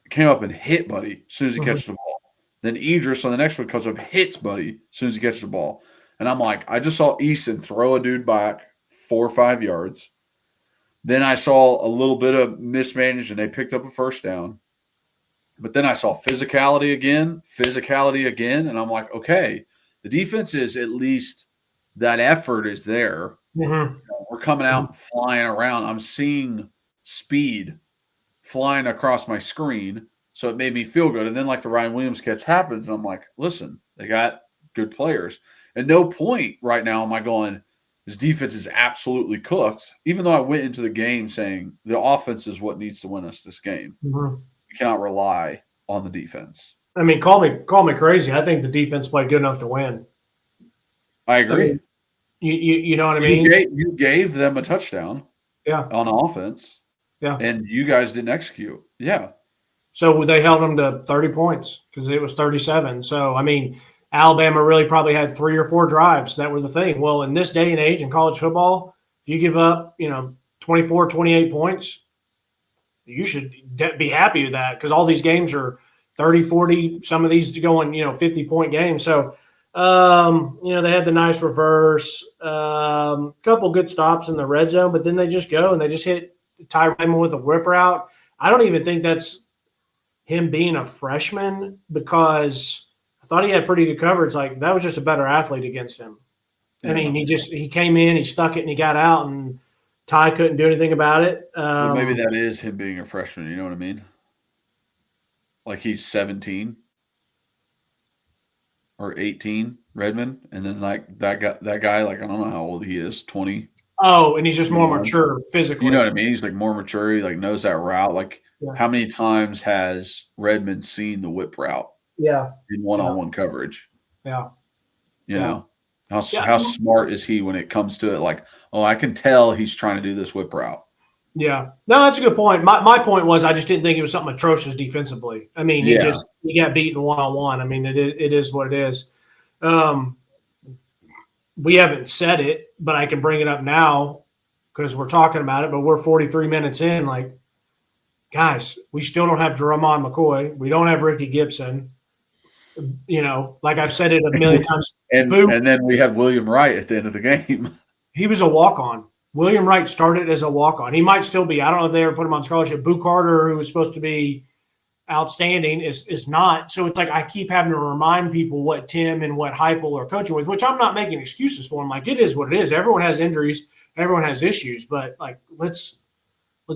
came up and hit Buddy as soon as he catches the ball. Then Idris on the next one comes up, hits Buddy as soon as he catches the ball. And I'm like, I just saw Easton throw a dude back 4 or 5 yards. Then I saw a little bit of mismanaged, and they picked up a first down. But then I saw physicality again, and I'm like, okay, the defense is at least that effort is there. Mm-hmm. We're coming out flying around. I'm seeing speed flying across my screen, so it made me feel good. And then like the Ryan Williams catch happens, and I'm like, listen, they got good players. At no point right now am I going, this defense is absolutely cooked, even though I went into the game saying the offense is what needs to win us this game. Mm-hmm. You cannot rely on the defense. I mean, call me crazy. I think the defense played good enough to win. I agree. I mean, you know what I mean? You gave them a touchdown on offense. Yeah. And you guys didn't execute. Yeah. So they held them to 30 points because it was 37. So, I mean, Alabama really probably had 3 or 4 drives that were the thing. Well, in this day and age in college football, if you give up, 24, 28 points, you should be happy with that because all these games are 30, 40, some of these going, 50-point games. So, they had the nice reverse, couple good stops in the red zone, but then they just go and they just hit Ty Raymond with a whip route. I don't even think that's him being a freshman because I thought he had pretty good coverage. Like that was just a better athlete against him. I mean, he came in, he stuck it, and he got out, and Ty couldn't do anything about it. Well, maybe that is him being a freshman. You know what I mean? Like he's 17 or 18, Redmond, and then like that guy, like I don't know how old he is, 20. Oh, and he's just more mature physically. You know what I mean? He's like more mature. He like knows that route. Like how many times has Redmond seen the whip route? Yeah. In one-on-one coverage. Yeah. You know how smart is he when it comes to it? Like, oh, I can tell he's trying to do this whip route. Yeah. No, that's a good point. My point was I just didn't think it was something atrocious defensively. I mean, he got beaten one-on-one. I mean, it is what it is. We haven't said it, but I can bring it up now because we're talking about it, but we're 43 minutes in. Like, guys, we still don't have Drummond McCoy. We don't have Ricky Gibson. Like I've said it a million times. And then we had William Wright at the end of the game. He was a walk-on. William Wright started as a walk-on. He might still be. I don't know if they ever put him on scholarship. Boo Carter, who was supposed to be outstanding, is not. So it's like I keep having to remind people what Tim and what Heupel are coaching with, which I'm not making excuses for him. Like it is what it is. Everyone has injuries. Everyone has issues. But like let's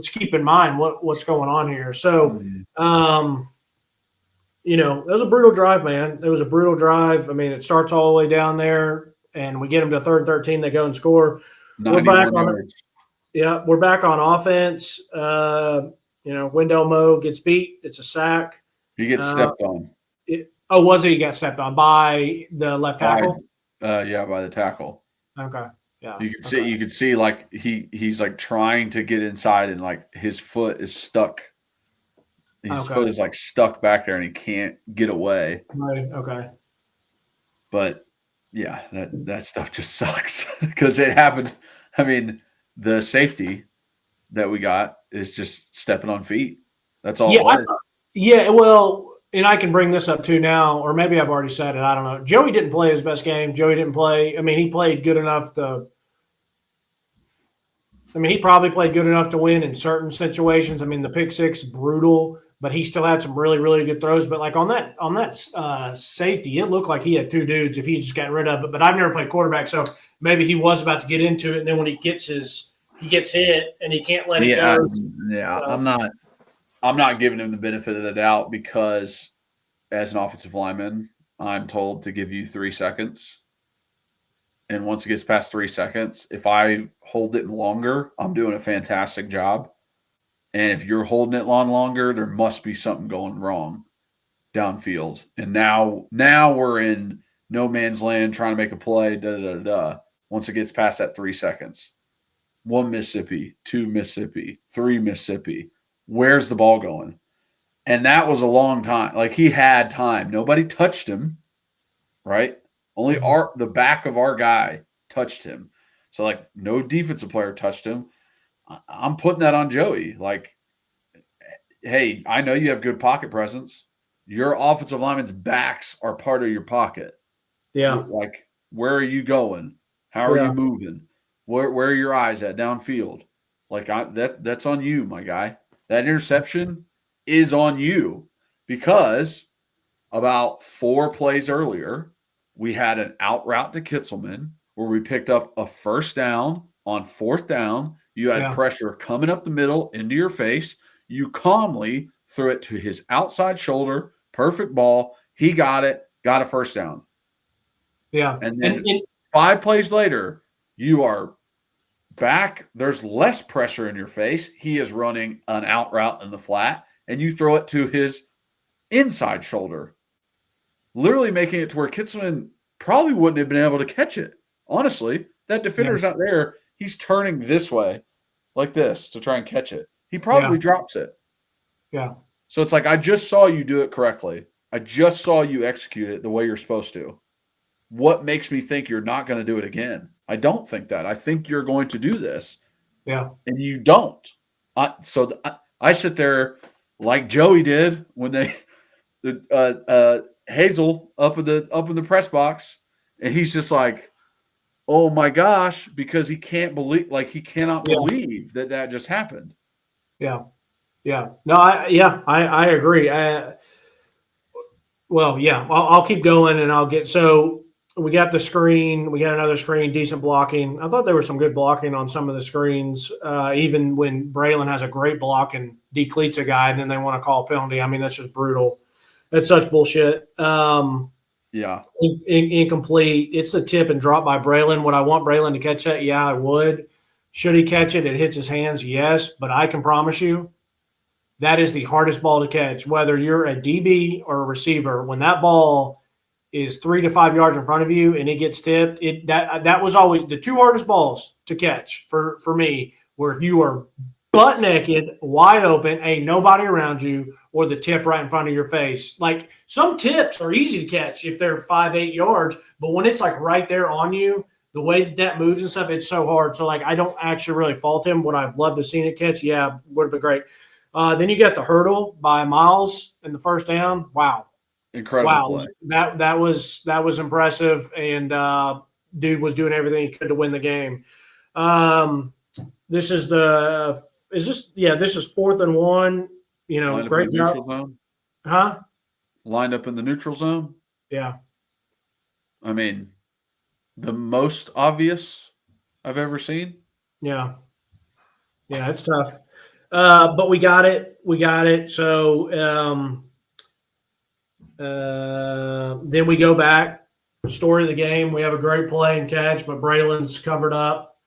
keep in mind what's going on here. So, it was a brutal drive, man. It was a brutal drive. I mean, it starts all the way down there, and we get them to 3rd and 13. They go and score. We're back on offense. Wendell Moe gets beat. It's a sack. He gets stepped on. Was he? He got stepped on by the left tackle? By the tackle. Okay. Yeah. You could see like he's like trying to get inside and like his foot is stuck. His foot is like stuck back there and he can't get away. Right. Okay. But yeah, that stuff just sucks because it happened. I mean, the safety that we got is just stepping on feet. That's all. Yeah. Well, and I can bring this up too now, or maybe I've already said it. I don't know. Joey didn't play his best game. Joey didn't play. I mean, he played good enough to. I mean, he probably played good enough to win in certain situations. I mean, the pick six, brutal, but he still had some really, really good throws. But like on that safety, it looked like he had two dudes if he just got rid of it. But I've never played quarterback, so maybe he was about to get into it, and then when he gets hit, and he can't let it go. Yeah, So, I'm not giving him the benefit of the doubt because as an offensive lineman, I'm told to give you 3 seconds. And once it gets past 3 seconds, if I hold it longer, I'm doing a fantastic job. And if you're holding it longer, there must be something going wrong downfield. And now we're in no man's land trying to make a play, once it gets past that 3 seconds. 1 Mississippi, 2 Mississippi, 3 Mississippi. Where's the ball going? And that was a long time. Like, he had time. Nobody touched him, right? Only the back of our guy touched him. So, like, no defensive player touched him. I'm putting that on Joey. Like, hey, I know you have good pocket presence. Your offensive linemen's backs are part of your pocket. yeah. Like, where are you going? How are you moving? Where are your eyes at downfield? Like, that's on you, my guy. That interception is on you because about 4 plays earlier, we had an out route to Kitzelman where we picked up a first down on 4th down. You had pressure coming up the middle into your face. You calmly threw it to his outside shoulder. Perfect ball. He got it, got a first down. Yeah. And then 5 plays later, you are back. There's less pressure in your face. He is running an out route in the flat, and you throw it to his inside shoulder, literally making it to where Kitzelman probably wouldn't have been able to catch it. Honestly, that defender's not there. He's turning this way like this to try and catch it. He probably drops it. Yeah. So it's like, I just saw you do it correctly. I just saw you execute it the way you're supposed to. What makes me think you're not going to do it again? I don't think that. I think you're going to do this. Yeah. And you don't. I sit there like Joey did when Hazel up in the press box, and he's just like, oh my gosh, because he can't believe, like, he cannot believe that just happened. Yeah. Yeah. No, I agree. I'll keep going and I'll get, so we got the screen, we got another screen, decent blocking. I thought there was some good blocking on some of the screens, even when Braylon has a great block and decleats a guy and then they want to call a penalty. I mean, that's just brutal. That's such bullshit. Incomplete. It's the tip and drop by Braylon. Would I want Braylon to catch that? Yeah, I would. Should he catch it? It hits his hands? Yes. But I can promise you that is the hardest ball to catch, whether you're a DB or a receiver. When that ball is 3 to 5 yards in front of you and it gets tipped, that was always the 2 hardest balls to catch for me, where if you are butt naked, wide open, ain't nobody around you, or the tip right in front of your face. Like, some tips are easy to catch if they're 5-8 yards, but when it's like right there on you, the way that moves and stuff, it's so hard. So, like, I don't actually really fault him. Would I've loved to have seen it catch? Yeah, would have been great. Then you got the hurdle by Miles in the first down. Wow. Incredible play. That was impressive, and dude was doing everything he could to win the game. This is 4th and 1. You know, great job. Huh? Lined up in the neutral zone? Yeah. I mean, the most obvious I've ever seen. Yeah. Yeah, it's tough. But we got it. So then we go back. Story of the game. We have a great play and catch, but Braylon's covered up.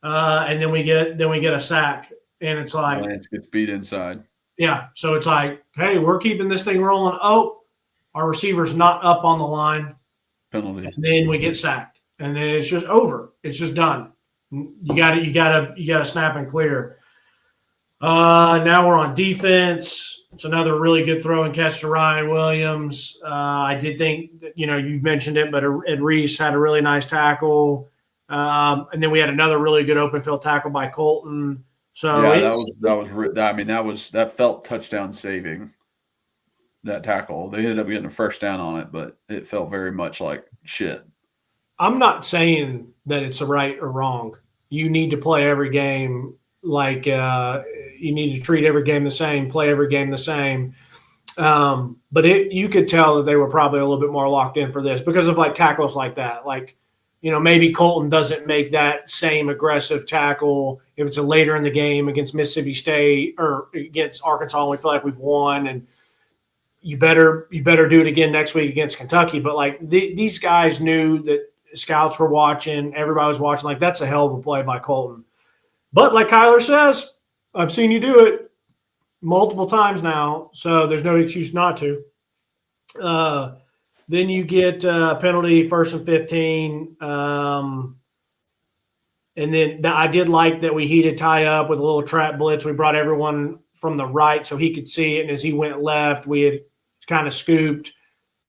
And then we get a sack. And it's like Lance gets beat inside. Yeah. So it's like, hey, we're keeping this thing rolling. Oh, our receiver's not up on the line. Penalty. And then we get sacked. And then it's just over. It's just done. You gotta snap and clear. Now we're on defense. It's another really good throw and catch to Ryan Williams. I did think, you've mentioned it, but Ed Reese had a really nice tackle. And then we had another really good open field tackle by Colton. So that felt touchdown saving. that tackle. They ended up getting a first down on it, but it felt very much like shit. I'm not saying that it's right or wrong. You need to play every game like you need to treat every game the same, play every game the same. But you could tell that they were probably a little bit more locked in for this because of like tackles like that. Like, maybe Colton doesn't make that same aggressive tackle if it's a later in the game against Mississippi State or against Arkansas and we feel like we've won, and you better do it again next week against Kentucky. But like these guys knew that scouts were watching, everybody was watching. Like, that's a hell of a play by Colton. But like Kyler says, I've seen you do it multiple times now, so there's no excuse not to. Then you get a penalty, 1st and 15. And then I did like that we heated Ty up with a little trap blitz. We brought everyone from the right so he could see it. And as he went left, we had kind of scooped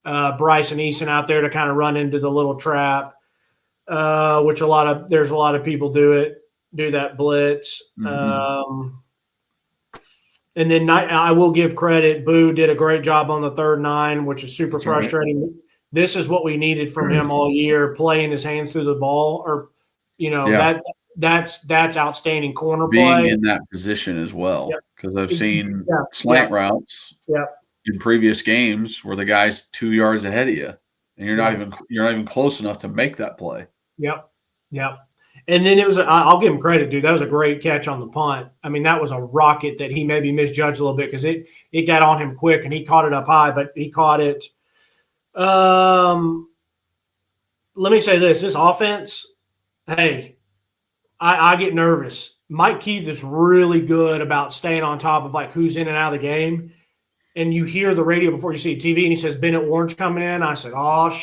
Bryce and Eason out there to kind of run into the little trap, which there's a lot of people do that blitz. Mm-hmm. And then I will give credit. Boo did a great job on the 3rd and 9, which is super frustrating. Right. This is what we needed from him all year, playing his hands through the ball. Or, that's outstanding corner being play. in that position as well, because I've seen slant routes in previous games where the guy's 2 yards ahead of you, and you're not even close enough to make that play. Yep. And then I'll give him credit, dude. That was a great catch on the punt. I mean, that was a rocket that he maybe misjudged a little bit because it got on him quick and he caught it up high, but he caught it. Let me say this offense, hey, I get nervous. Mike Keith is really good about staying on top of like who's in and out of the game. And you hear the radio before you see TV and he says, Bennett Orange coming in. I said, oh,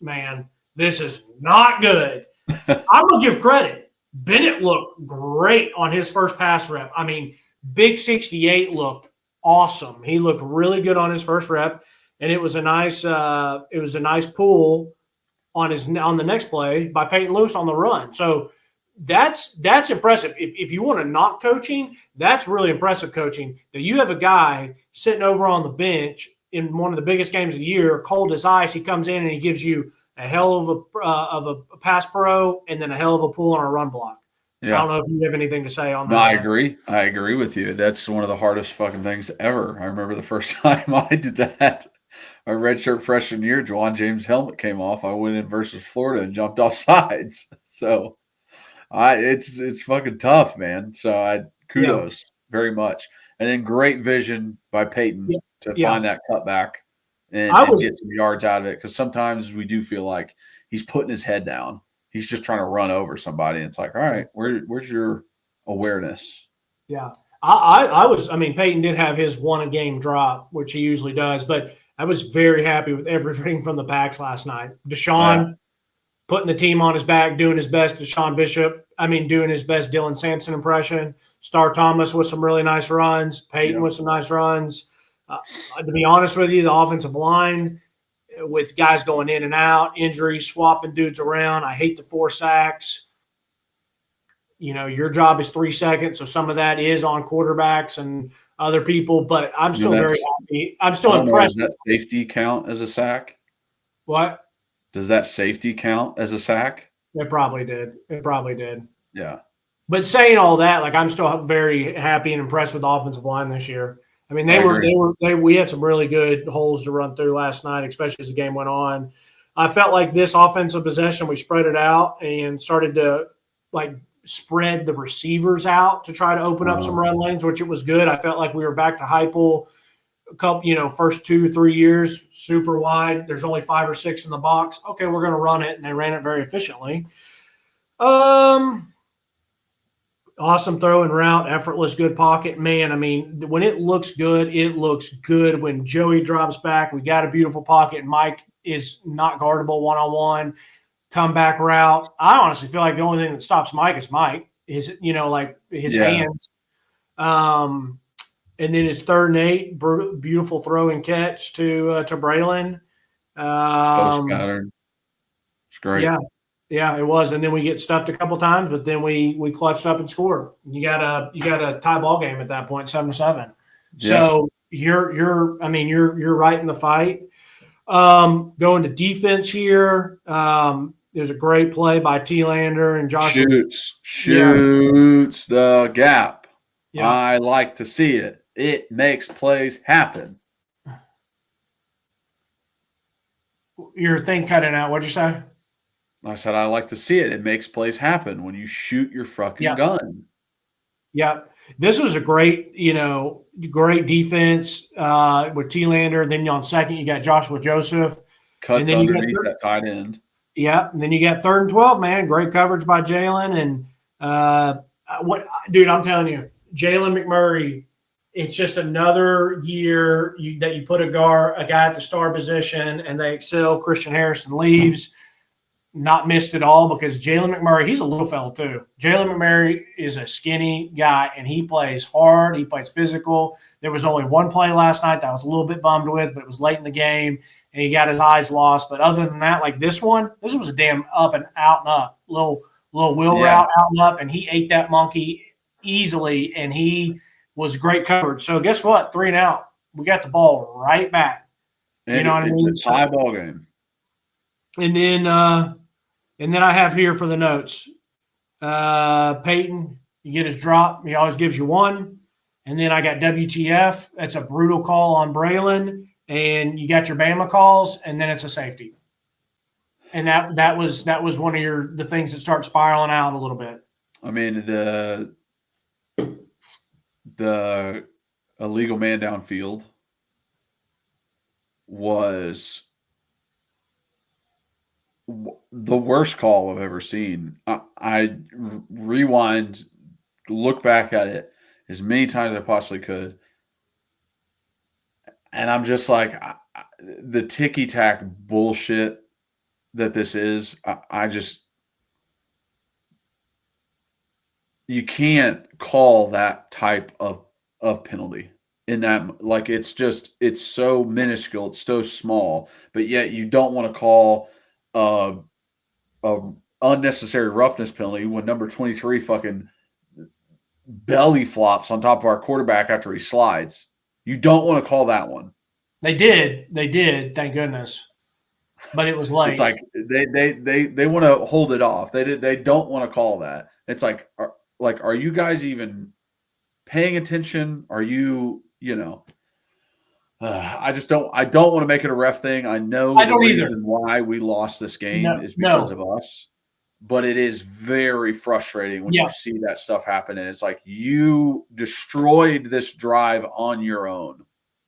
man, this is not good. I'm going to give credit. Bennett looked great on his first pass rep. I mean, Big 68 looked awesome. He looked really good on his first rep, and it was a nice pull on the next play by Peyton Lewis on the run. So that's impressive. If you want to knock coaching, that's really impressive coaching. That you have a guy sitting over on the bench in one of the biggest games of the year, cold as ice. He comes in and he gives you a hell of a pass pro, and then a hell of a pull on a run block. Yeah. I don't know if you have anything to say on that. No, I agree. I agree with you. That's one of the hardest fucking things ever. I remember the first time I did that. My redshirt freshman year, Juwan James' helmet came off. I went in versus Florida and jumped off sides. So it's fucking tough, man. So kudos very much. And then great vision by Peyton to find that cutback. And get some yards out of it, because sometimes we do feel like he's putting his head down. He's just trying to run over somebody. And it's like, all right, where's your awareness? Yeah. Peyton did have his one-a-game drop, which he usually does, but I was very happy with everything from the Packs last night. Deshaun putting the team on his back, doing his best Deshaun Bishop. Doing his best Dylan Sampson impression. Star Thomas with some really nice runs. Peyton with some nice runs. To be honest with you, the offensive line with guys going in and out, injuries, swapping dudes around. I hate the 4 sacks. Your job is 3 seconds, so some of that is on quarterbacks and other people, but I'm still very happy. I'm still impressed. Does that safety count as a sack? What? Does that safety count as a sack? It probably did. Yeah. But saying all that, like, I'm still very happy and impressed with the offensive line this year. We had some really good holes to run through last night, especially as the game went on. I felt like this offensive possession, we spread it out and started to like spread the receivers out to try to open up some run lanes, which it was good. I felt like we were back to Heupel a couple, first 2-3 years, super wide. There's only 5 or 6 in the box. Okay, we're going to run it, and they ran it very efficiently. Awesome throw and route, effortless, good pocket. Man, when it looks good, it looks good. When Joey drops back, we got a beautiful pocket, and Mike is not guardable one-on-one. Comeback route. I honestly feel like the only thing that stops Mike is Mike. His hands. And then his 3rd and 8, beautiful throw and catch to Braylon. Post pattern. It's great. Yeah, it was. And then we get stuffed a couple times, but then we clutched up and scored. You got a tie ball game at that point, 7-7. Yeah. So you're right in the fight. Going to defense here. There's a great play by T-Lander and Joshua. Shoots the gap. Yeah. I like to see it. It makes plays happen. Your thing cutting out. What'd you say? I said I like to see it. It makes plays happen when you shoot your fucking gun. Yeah. This was a great defense with T-Lander. Then on second, you got Joshua Joseph. Cuts underneath that tight end. Yeah. And then you got 3rd and 12, man. Great coverage by Jalen. And dude, I'm telling you, Jalen McMurray, it's just another year that you put a guy at the star position and they excel. Christian Harrison leaves. Not missed at all because Jalen McMurray, he's a little fella too. Jalen McMurray is a skinny guy and he plays hard. He plays physical. There was only one play last night that I was a little bit bummed with, but it was late in the game and he got his eyes lost. But other than that, like this was a damn up and up, little wheel route out and up, and he ate that monkey easily and he was great coverage. So guess what? 3 and out. We got the ball right back. You know what I mean? It's a tie ball game. And then I have here for the notes, Peyton, you get his drop. He always gives you one. And then I got WTF. That's a brutal call on Braylon. And you got your Bama calls, and then it's a safety. And that was one of the things that start spiraling out a little bit. I mean, the illegal man downfield was the worst call I've ever seen. I rewind, look back at it as many times as I possibly could. And I'm just like, the ticky-tack bullshit that this is, you can't call that type of penalty in that. Like, it's so minuscule, it's so small, but yet you don't want to call a unnecessary roughness penalty when number 23 fucking belly flops on top of our quarterback after he slides. You don't want to call that one. They did, thank goodness. But it was late. It's like they want to hold it off. They don't want to call that. It's like are you guys even paying attention? Are you I don't want to make it a ref thing. I know I don't either. Why we lost this game is because of us. But it is very frustrating when you see that stuff happen. And it's like, you destroyed this drive on your own.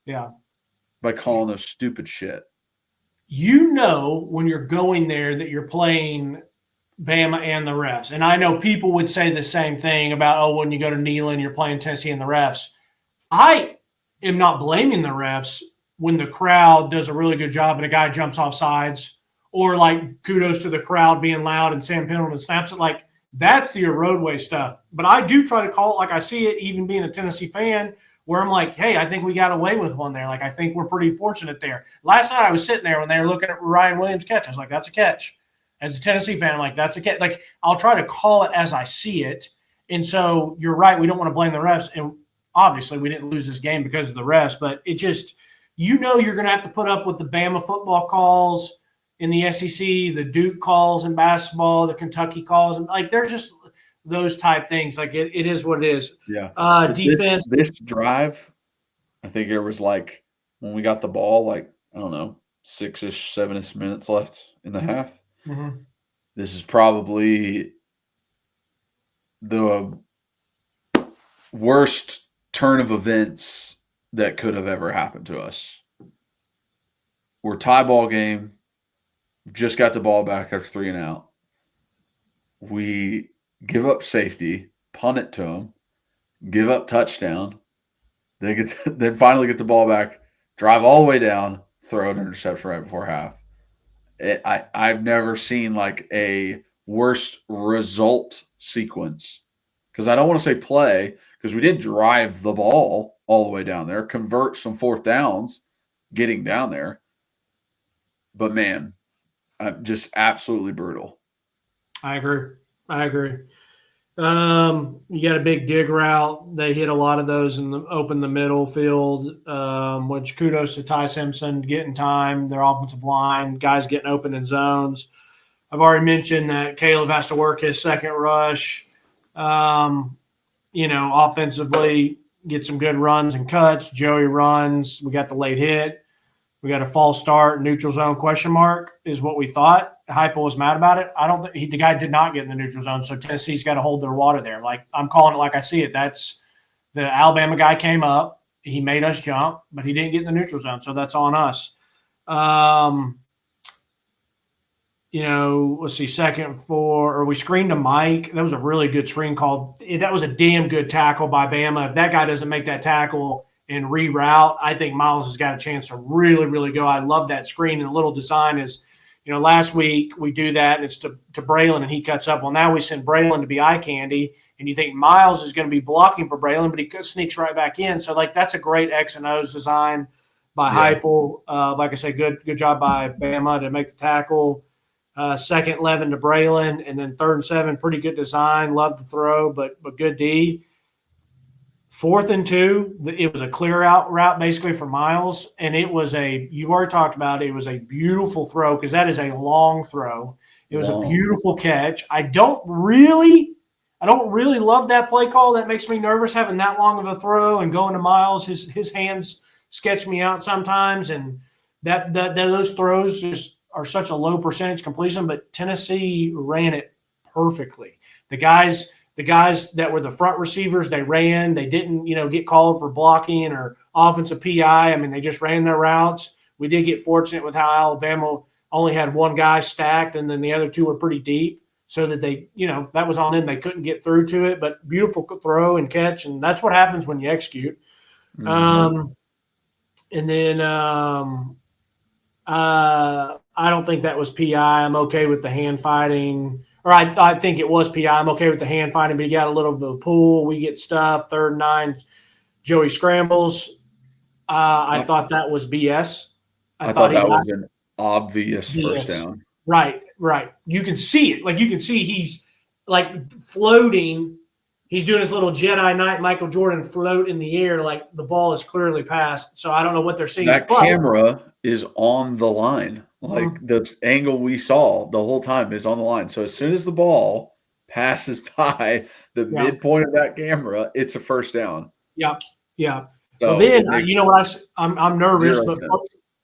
Yeah. By calling those stupid shit. When you're going there that you're playing Bama and the refs. And I know people would say the same thing about, when you go to Neyland, you're playing Tennessee and the refs. I am not blaming the refs when the crowd does a really good job and a guy jumps off sides, or like kudos to the crowd being loud and Sam Pendleton snaps it. Like, that's the roadway stuff. But I do try to call it like I see it, even being a Tennessee fan, where I'm like, hey, I think we got away with one there. Like, I think we're pretty fortunate there. Last night I was sitting there when they were looking at Ryan Williams' catch. I was like, that's a catch. As a Tennessee fan, I'm like, that's a catch. Like, I'll try to call it as I see it. And so you're right. We don't want to blame the refs. And obviously we didn't lose this game because of the refs. But it just, you're going to have to put up with the Bama football calls in the SEC, the Duke calls in basketball, the Kentucky calls. And like, there's just those type things. Like, it is what it is. Yeah. Defense. This drive, I think there was like, when we got the ball, like, I don't know, 6-ish, 7-ish minutes left in the half. Mm-hmm. This is probably the worst turn of events that could have ever happened to us. We're tie ball game. Just got the ball back after 3 and out. We give up safety, punt it to them, give up touchdown. Then finally get the ball back, drive all the way down, throw an interception right before half. I've never seen like a worst result sequence, because I don't want to say play, because we did drive the ball all the way down there, convert some 4th downs getting down there. But man, just absolutely brutal. I agree. You got a big dig route. They hit a lot of those and open the middle field, which kudos to Ty Simpson getting time, their offensive line, guys getting open in zones. I've already mentioned that Caleb has to work his second rush. Offensively, get some good runs and cuts. Joey runs. We got the late hit. We got a false start, neutral zone question mark is what we thought. Heupel was mad about it. I don't think the guy did not get in the neutral zone, so Tennessee's got to hold their water there. Like I'm calling it like I see it. That's the Alabama guy came up. He made us jump, but he didn't get in the neutral zone, so that's on us. Let's see, we screened to Mike. That was a really good screen call. That was a damn good tackle by Bama. If that guy doesn't make that tackle and reroute, I think Miles has got a chance to really, really go. I love that screen, and the little design is, last week we do that and it's to Braylon and he cuts up. Well, now we send Braylon to be eye candy, and you think Miles is going to be blocking for Braylon, but he sneaks right back in. So that's a great X and O's design by Heupel. Like I said, good job by Bama to make the tackle. Second 11 to Braylon, and then 3rd and 7, pretty good design. Love the throw, but good D. 4th and 2, it was a clear out route basically for Miles, and you've already talked about it, it was a beautiful throw because that is a long throw. It was a beautiful catch. I don't really love that play call. That makes me nervous having that long of a throw and going to Miles. His hands sketch me out sometimes, and that those throws just are such a low percentage completion, but Tennessee ran it perfectly. The guys that were the front receivers, they ran. They didn't, get called for blocking or offensive PI. I mean, they just ran their routes. We did get fortunate with how Alabama only had one guy stacked, and then the other two were pretty deep, so that they, that was on them. They couldn't get through to it, but beautiful throw and catch, and that's what happens when you execute. Mm-hmm. And then I don't think that was PI. I'm okay with the hand fighting. Or I think it was PI. I'm okay with the hand fighting, but he got a little bit of a pull. We get stuff. 3rd and 9, Joey scrambles. I thought that was BS. I thought that was an obvious first down. Right. You can see it. Like, you can see he's, like, floating. He's doing his little Jedi Knight Michael Jordan float in the air. Like, the ball is clearly passed. So I don't know what they're seeing. That camera is on the line. Like, the angle we saw the whole time is on the line. So as soon as the ball passes by the midpoint of that camera, it's a first down. Yeah. So well, then you know what I'm nervous, but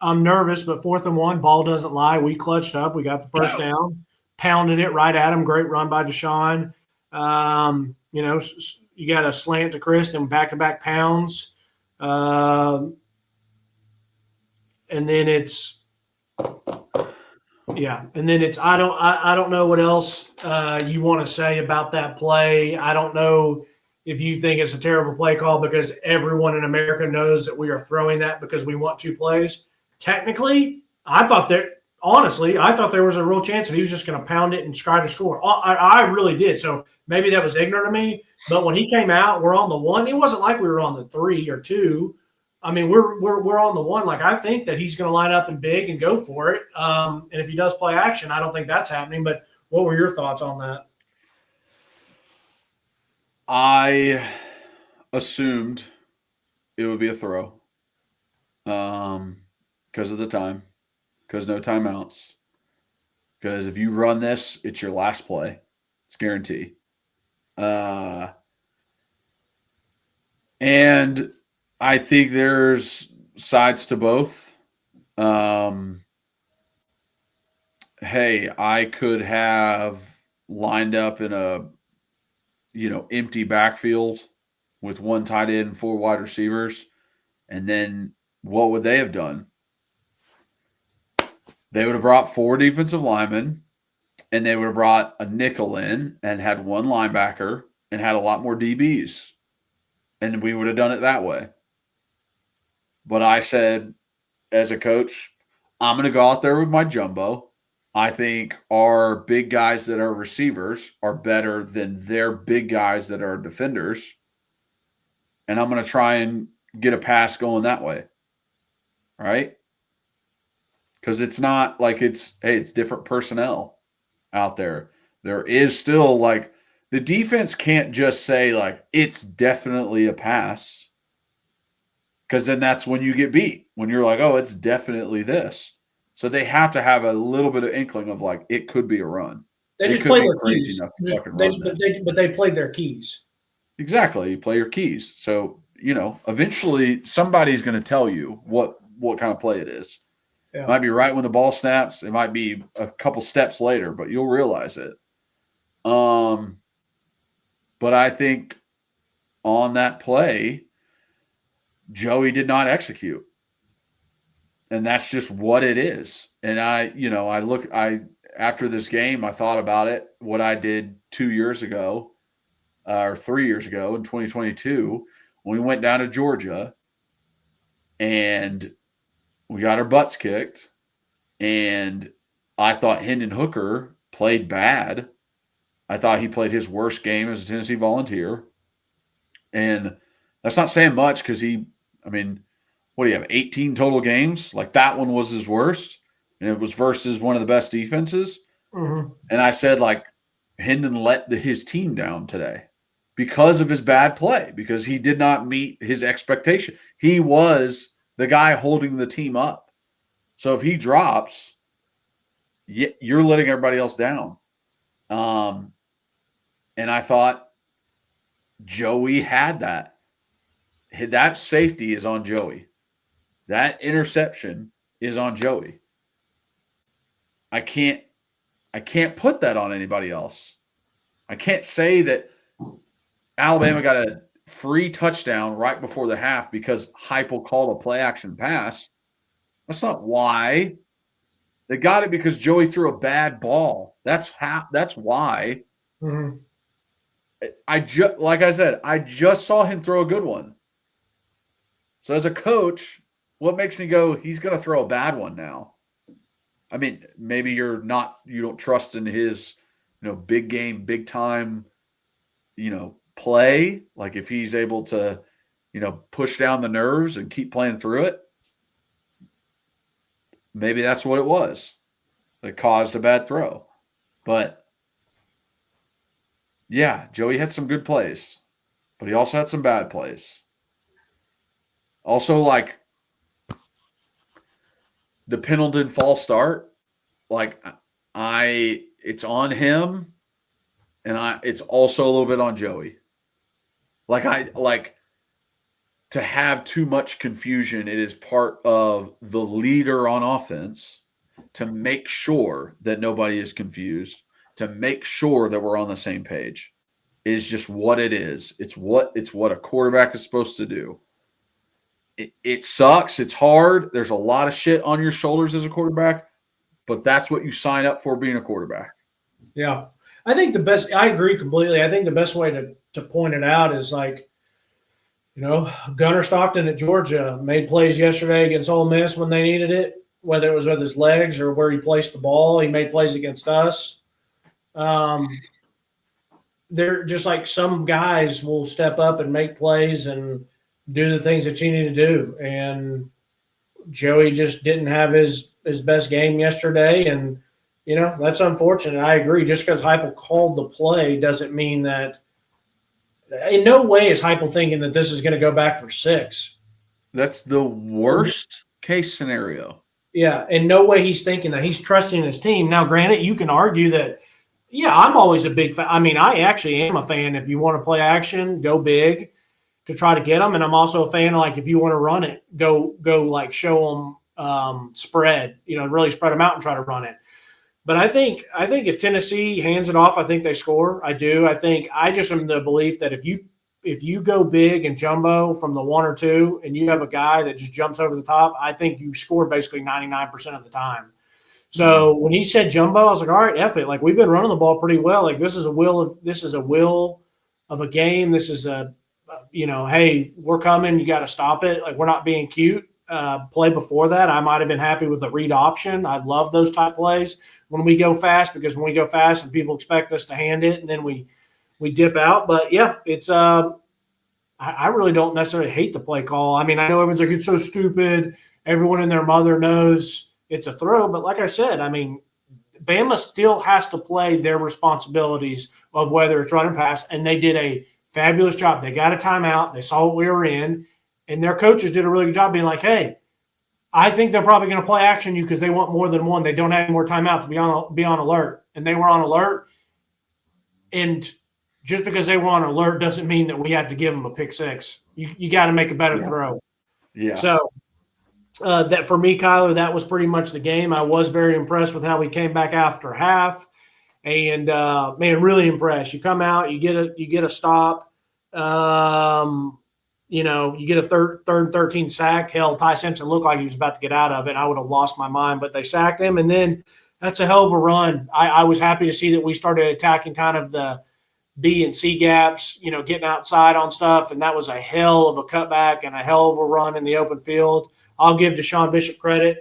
I'm nervous. But 4th and 1, ball doesn't lie. We clutched up. We got the first down, pounded it right at him. Great run by Deshaun. You got a slant to Chris and back-to-back pounds. And then it's I don't know what else you want to say about that play. I don't know if you think it's a terrible play call because everyone in America knows that we are throwing that because we want 2 plays. Technically, I thought there was a real chance that he was just going to pound it and try to score. I really did. So maybe that was ignorant of me. But when he came out, we're on the 1. It wasn't like we were on the 3 or 2. I mean, we're on the 1. Like, I think that he's going to line up and big and go for it. And if he does play action, I don't think that's happening. But what were your thoughts on that? I assumed it would be a throw because of the time, because no timeouts. Because if you run this, it's your last play. It's guaranteed. And I think there's sides to both. Hey, I could have lined up in a, empty backfield with 1 tight end and 4 wide receivers. And then what would they have done? They would have brought 4 defensive linemen, and they would have brought a nickel in and had 1 linebacker and had a lot more DBs. And we would have done it that way. But I said, as a coach, I'm going to go out there with my jumbo. I think our big guys that are receivers are better than their big guys that are defenders. And I'm going to try and get a pass going that way. Right? Because it's not like it's different personnel out there. There is still, like, the defense can't just say, like, it's definitely a pass, because then that's when you get beat, when you're like, oh, it's definitely this. So they have to have a little bit of inkling of, like, it could be a run. They It just could play be their crazy keys. enough to fucking run this. But they played their keys. Exactly. You play your keys. So, eventually somebody's going to tell you what kind of play it is. Yeah. It might be right when the ball snaps. It might be a couple steps later, but you'll realize it. But I think on that play, Joey did not execute. And that's just what it is. And after this game, I thought about it, what I did 2 years ago or 3 years ago in 2022, when we went down to Georgia and we got our butts kicked. And I thought Hendon Hooker played bad. I thought he played his worst game as a Tennessee Volunteer. And that's not saying much because what do you have, 18 total games? Like, that one was his worst. And it was versus one of the best defenses. Mm-hmm. And I said, like, Hendon let his team down today because of his bad play, because he did not meet his expectation. He was the guy holding the team up. So if he drops, you're letting everybody else down. And I thought Joey had that. That safety is on Joey. That interception is on Joey. I can't put that on anybody else. I can't say that Alabama got a free touchdown right before the half because Heupel called a play action pass. That's not why. They got it because Joey threw a bad ball. That's why. Mm-hmm. Like I said, I just saw him throw a good one. So as a coach, what makes me go, he's going to throw a bad one now? I mean, maybe you don't trust in his, big game, big time, play. Like, if he's able to, push down the nerves and keep playing through it, maybe that's what it was that caused a bad throw. But yeah, Joey had some good plays, but he also had some bad plays. Also, like, the Pendleton false start, like, it's on him, and it's also a little bit on Joey. Like, to have too much confusion, it is part of the leader on offense to make sure that nobody is confused, to make sure that we're on the same page. It is just what it is. It's what a quarterback is supposed to do. It sucks. It's hard. There's a lot of shit on your shoulders as a quarterback, but that's what you sign up for being a quarterback. Yeah. I think I agree completely. I think the best way to point it out is, like, Gunnar Stockton at Georgia made plays yesterday against Ole Miss when they needed it, whether it was with his legs or where he placed the ball. He made plays against us. They're just like, some guys will step up and make plays and do the things that you need to do. And Joey just didn't have his best game yesterday. And, that's unfortunate. I agree. Just because Heupel called the play doesn't mean that – in no way is Heupel thinking that this is going to go back for 6. That's the worst case scenario. Yeah, in no way he's thinking that. He's trusting his team. Now, granted, you can argue that, yeah, I'm always a big fan. I mean, I actually am a fan. If you want to play action, go big to try to get them. And I'm also a fan of, like, if you want to run it, go like, show them spread, really spread them out and try to run it. But I think if Tennessee hands it off, I think they score. I do. I just am the belief that if you go big and jumbo from the 1 or 2 and you have a guy that just jumps over the top, I think you score basically 99% of the time. So when he said jumbo, I was like, all right, F it. Like, we've been running the ball pretty well. Like, this is a will of a game. This is hey, we're coming. You got to stop it. Like, we're not being cute. Play before that, I might have been happy with the read option. I love those type plays when we go fast, because when we go fast and people expect us to hand it and then we dip out. But yeah, it's I really don't necessarily hate the play call. I mean, I know everyone's like, it's so stupid. Everyone and their mother knows it's a throw. But like I said, I mean, Bama still has to play their responsibilities of whether it's run and pass, and they did a fabulous job. They got a timeout. They saw what we were in, and their coaches did a really good job being like, hey, I think they're probably going to play action you because they want more than one. They don't have any more timeout to be on alert, and they were on alert. And just because they were on alert doesn't mean that we have to give them a pick six. You got to make a better throw. Yeah. So that for me, Kyler, that was pretty much the game. I was very impressed with how we came back after half, and man, really impressed. You come out, you get a stop. You get a third and 13 sack. Hell, Ty Simpson looked like he was about to get out of it. I would have lost my mind, but they sacked him, and then that's a hell of a run. I was happy to see that we started attacking kind of the B and C gaps, getting outside on stuff, and that was a hell of a cutback and a hell of a run in the open field. I'll give Deshaun Bishop credit.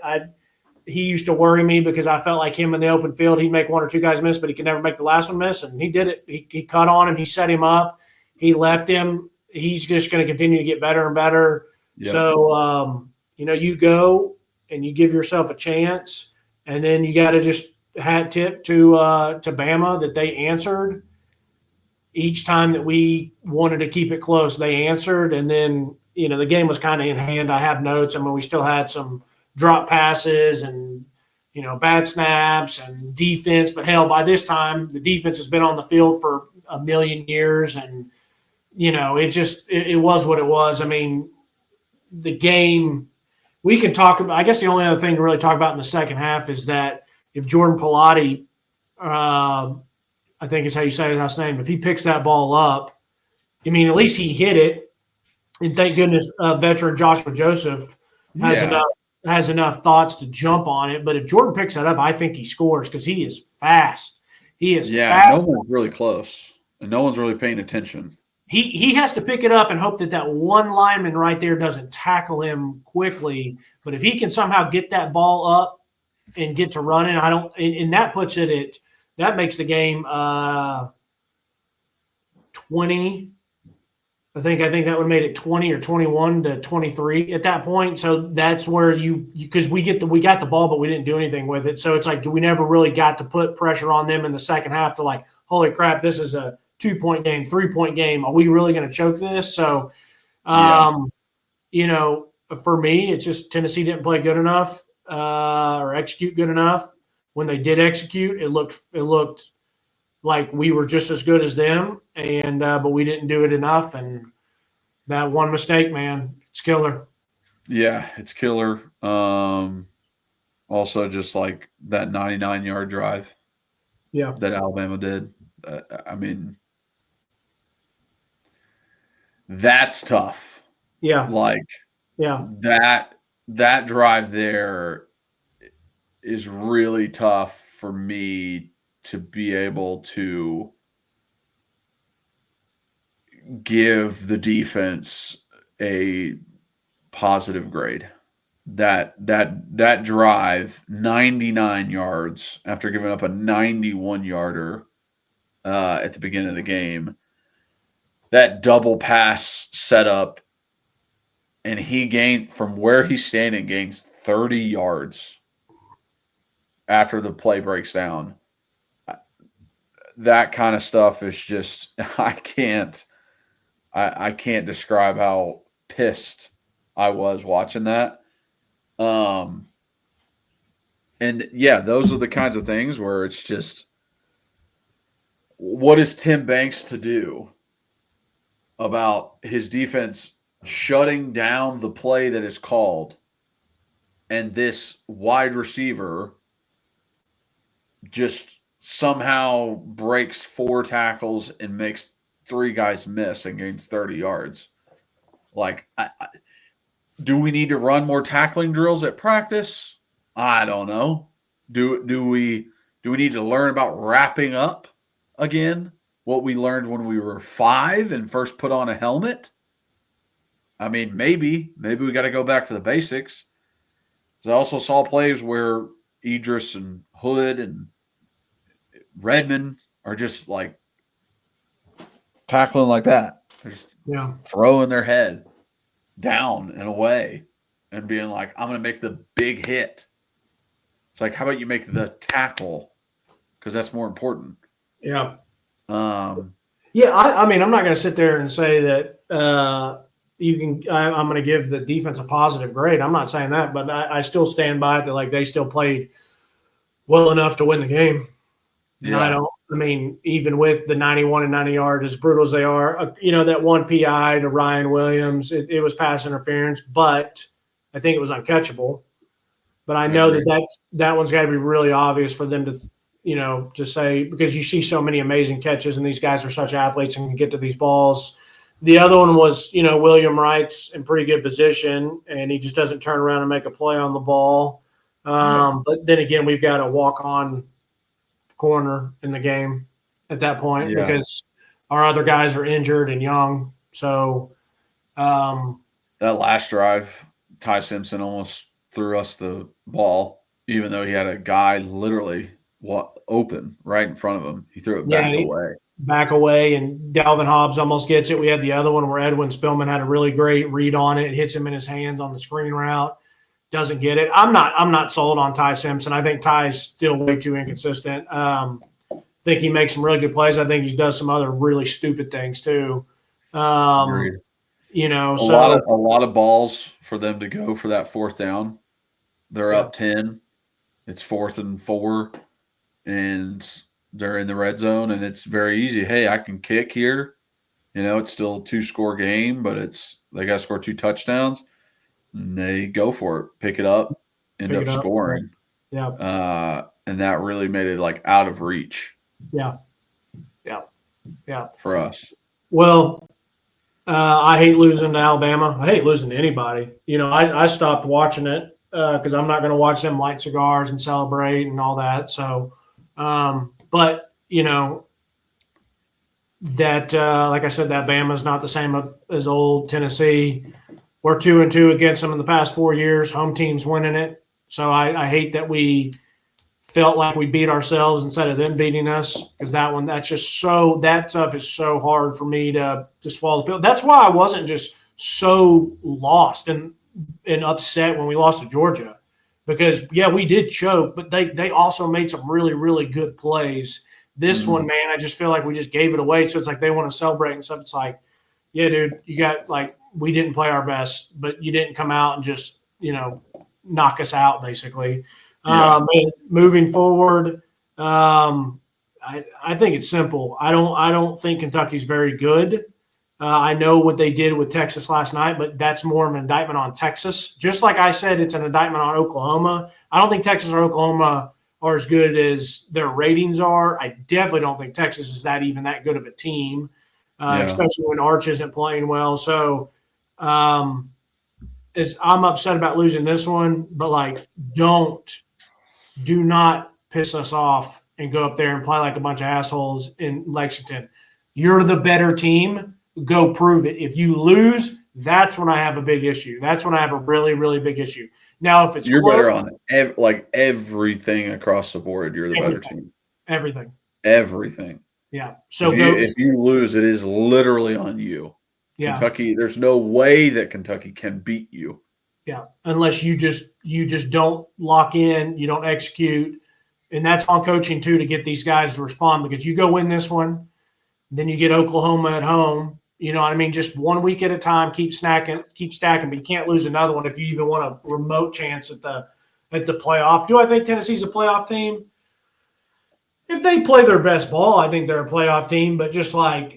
He used to worry me because I felt like him in the open field, he'd make one or two guys miss, but he could never make the last one miss, and he did it. He cut on him. He set him up. He left him. He's just going to continue to get better and better. Yep. So, you go and you give yourself a chance, and then you got to just hat tip to Bama that they answered. Each time that we wanted to keep it close, they answered. And then, the game was kind of in hand. I have notes. I mean, we still had some drop passes and, bad snaps and defense. But, hell, by this time, the defense has been on the field for a million years. And, it was what it was. I mean, the game, we can talk about – I guess the only other thing to really talk about in the second half is that if Jordan Pilati I think is how you say his last name. If he picks that ball up, at least he hit it. And thank goodness veteran Joshua Joseph has enough thoughts to jump on it. But if Jordan picks that up, I think he scores because he is fast. He is fast. No one's really close, and no one's really paying attention. He has to pick it up and hope that one lineman right there doesn't tackle him quickly. But if he can somehow get that ball up and get to running, and that puts it at – that makes the game 20. I think that would have made it 20 or 21 to 23 at that point. So that's where because we got the ball, but we didn't do anything with it. So it's like we never really got to put pressure on them in the second half to like, holy crap, this is a 2-point game, 3-point game. Are we really going to choke this? So, for me, it's just Tennessee didn't play good enough or execute good enough. When they did execute, it looked like we were just as good as them, and but we didn't do it enough. And that one mistake, man, it's killer. Yeah, it's killer. Also, just like that 99-yard drive, that Alabama did. That's tough. Yeah, that drive there is really tough for me to be able to give the defense a positive grade. That drive, 99 yards after giving up a 91-yarder at the beginning of the game, that double pass setup, and he gained from where he's standing, gains 30 yards. After the play breaks down, that kind of stuff is just I can't describe how pissed I was watching that. And those are the kinds of things where it's just, what is Tim Banks to do about his defense shutting down the play that is called, and this wide receiver just somehow breaks 4 tackles and makes 3 guys miss and gains 30 yards. Like, do we need to run more tackling drills at practice? I don't know. Do we need to learn about wrapping up again? What we learned when we were 5 and first put on a helmet? Maybe we got to go back to the basics. I also saw plays where Idris and Hood and Redmond are just like tackling like that. They're just throwing their head down and away and being like, I'm going to make the big hit. It's like, how about you make the tackle because that's more important. Yeah. Um, Yeah, I mean, I'm not going to sit there and say that you can. I'm going to give the defense a positive grade. I'm not saying that, but I still stand by it that like they still played well enough to win the game. And I yeah, don't. I mean, even with the 91 and 90 yards, as brutal as they are, that one PI to Ryan Williams, it was pass interference, but I think it was uncatchable. But I I know agree. that one's got to be really obvious for them to say, because you see so many amazing catches and these guys are such athletes and can get to these balls. The other one was, William Wright's in pretty good position and he just doesn't turn around and make a play on the ball. But then again, we've got a walk-on corner in the game at that point Yeah. because our other guys are injured and young. So, That last drive, Ty Simpson almost threw us the ball, even though he had a guy literally open right in front of him. He threw it back away. Back away, and Dalvin Hobbs almost gets it. We had the other one where Edwin Spillman had a really great read on it. It hits him in his hands on the screen route. Doesn't get it. I'm not sold on Ty Simpson. I think Ty's still way too inconsistent. I think he makes some really good plays. I think he does some other really stupid things too. Agreed. A lot of balls for them to go for that fourth down. They're up 10. It's 4th and 4, and they're in the red zone, and it's very easy. Hey, I can kick here. It's still a 2-score game, but they got to score 2 touchdowns, and they go for it, pick it up, end up scoring. Yeah. And that really made it like out of reach. Yeah. For us. Well, I hate losing to Alabama. I hate losing to anybody. I stopped watching it because I'm not going to watch them light cigars and celebrate and all that. So, but that like I said, that Bama's not the same as old Tennessee. We're 2-2 against them in the past 4 years. Home team's winning it. So I hate that we felt like we beat ourselves instead of them beating us, because that stuff is so hard for me to swallow the pill. That's why I wasn't just so lost and upset when we lost to Georgia, because we did choke, but they also made some really, really good plays. This one, man, I just feel like we just gave it away. So it's like they want to celebrate and stuff. It's like, yeah, dude, you got we didn't play our best, but you didn't come out and just, knock us out basically. And moving forward, I think it's simple. I don't think Kentucky's very good. I know what they did with Texas last night, but that's more of an indictment on Texas. Just like I said, it's an indictment on Oklahoma. I don't think Texas or Oklahoma are as good as their ratings are. I definitely don't think Texas is that good of a team, especially when Arch isn't playing well. So I'm upset about losing this one, but do not piss us off and go up there and play like a bunch of assholes in Lexington. You're the better team. Go prove it. If you lose, that's when I have a big issue. That's when I have a really, really big issue. Now, if it's better on everything across the board, you're the better team. Everything. Yeah. So if you lose, it is literally on you. Yeah. Kentucky, there's no way that Kentucky can beat you. Yeah, unless you just don't lock in, you don't execute, and that's on coaching too to get these guys to respond. Because you go win this one, then you get Oklahoma at home. You know what I mean? Just 1 week at a time, keep stacking, but you can't lose another one if you even want a remote chance at the playoff. Do I think Tennessee's a playoff team? If they play their best ball, I think they're a playoff team. But just how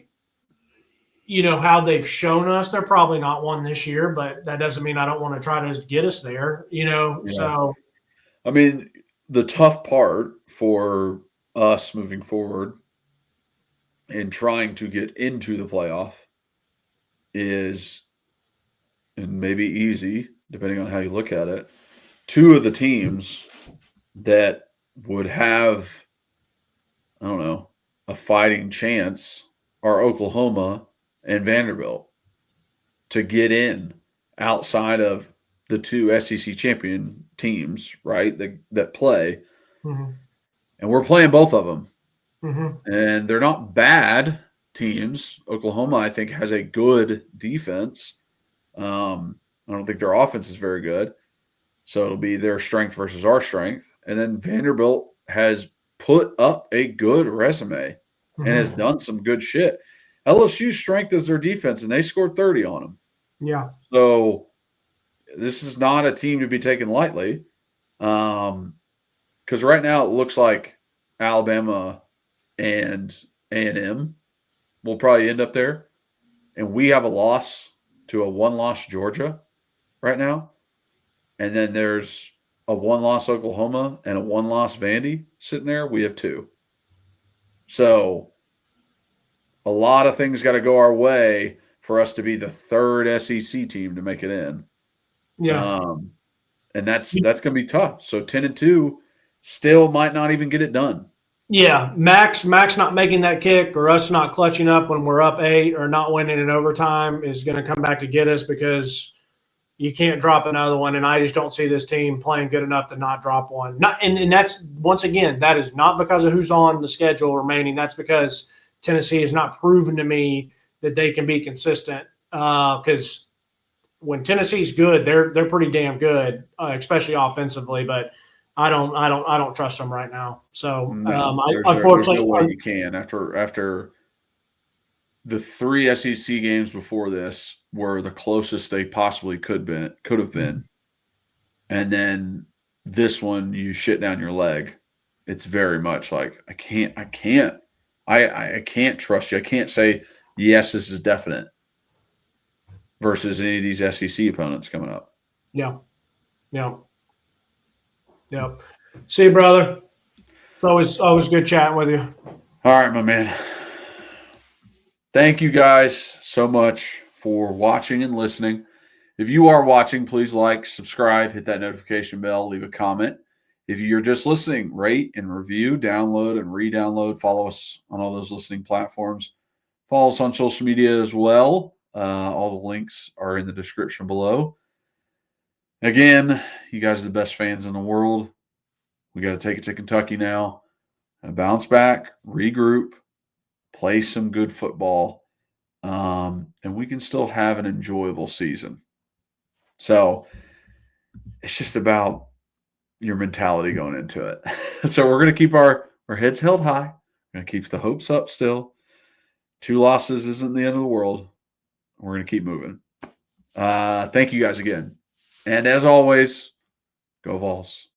they've shown us, they're probably not one this year, but that doesn't mean I don't want to try to get us there, So, I mean, the tough part for us moving forward and trying to get into the playoff is, and maybe easy, depending on how you look at it, 2 of the teams that would have, I don't know, a fighting chance are Oklahoma and Vanderbilt to get in outside of the 2 SEC champion teams, right, that play. Mm-hmm. And we're playing both of them. Mm-hmm. And they're not bad teams. Oklahoma, I think, has a good defense. I don't think their offense is very good. So it'll be their strength versus our strength. And then Vanderbilt has put up a good resume and has done some good shit. LSU's strength is their defense, and they scored 30 on them. Yeah. So this is not a team to be taken lightly. Because right now it looks like Alabama and A&M will probably end up there. And we have a loss to a one-loss Georgia right now. And then there's a one-loss Oklahoma and a one-loss Vandy sitting there. We have 2. So a lot of things got to go our way for us to be the 3rd SEC team to make it in. Yeah. And that's going to be tough. So 10-2 still might not even get it done. Yeah, Max not making that kick or us not clutching up when we're up 8 or not winning in overtime is going to come back to get us because you can't drop another one. And I just don't see this team playing good enough to not drop one. And that's, once again, that is not because of who's on the schedule remaining. That's because Tennessee has not proven to me that they can be consistent. Because when Tennessee's good, they're pretty damn good, especially offensively. But I don't trust them right now. So unfortunately, there's no way you can after the 3 SEC games before this were the closest they possibly could have been, and then this one you shit down your leg. It's very much like I can't trust you. I can't say yes, this is definite. Versus any of these SEC opponents coming up. Yeah. See you, brother. It's always good chatting with you. All right, my man. Thank you guys so much for watching and listening. If you are watching, please like, subscribe, hit that notification bell, leave a comment. If you're just listening, rate and review, download and re-download. Follow us on all those listening platforms. Follow us on social media as well. All the links are in the description below. Again, you guys are the best fans in the world. We got to take it to Kentucky now and bounce back, regroup, play some good football, and we can still have an enjoyable season. So it's just about your mentality going into it. So we're going to keep our heads held high. We're going to keep the hopes up still. 2 losses isn't the end of the world. We're going to keep moving. Thank you guys again. And as always, go Vols.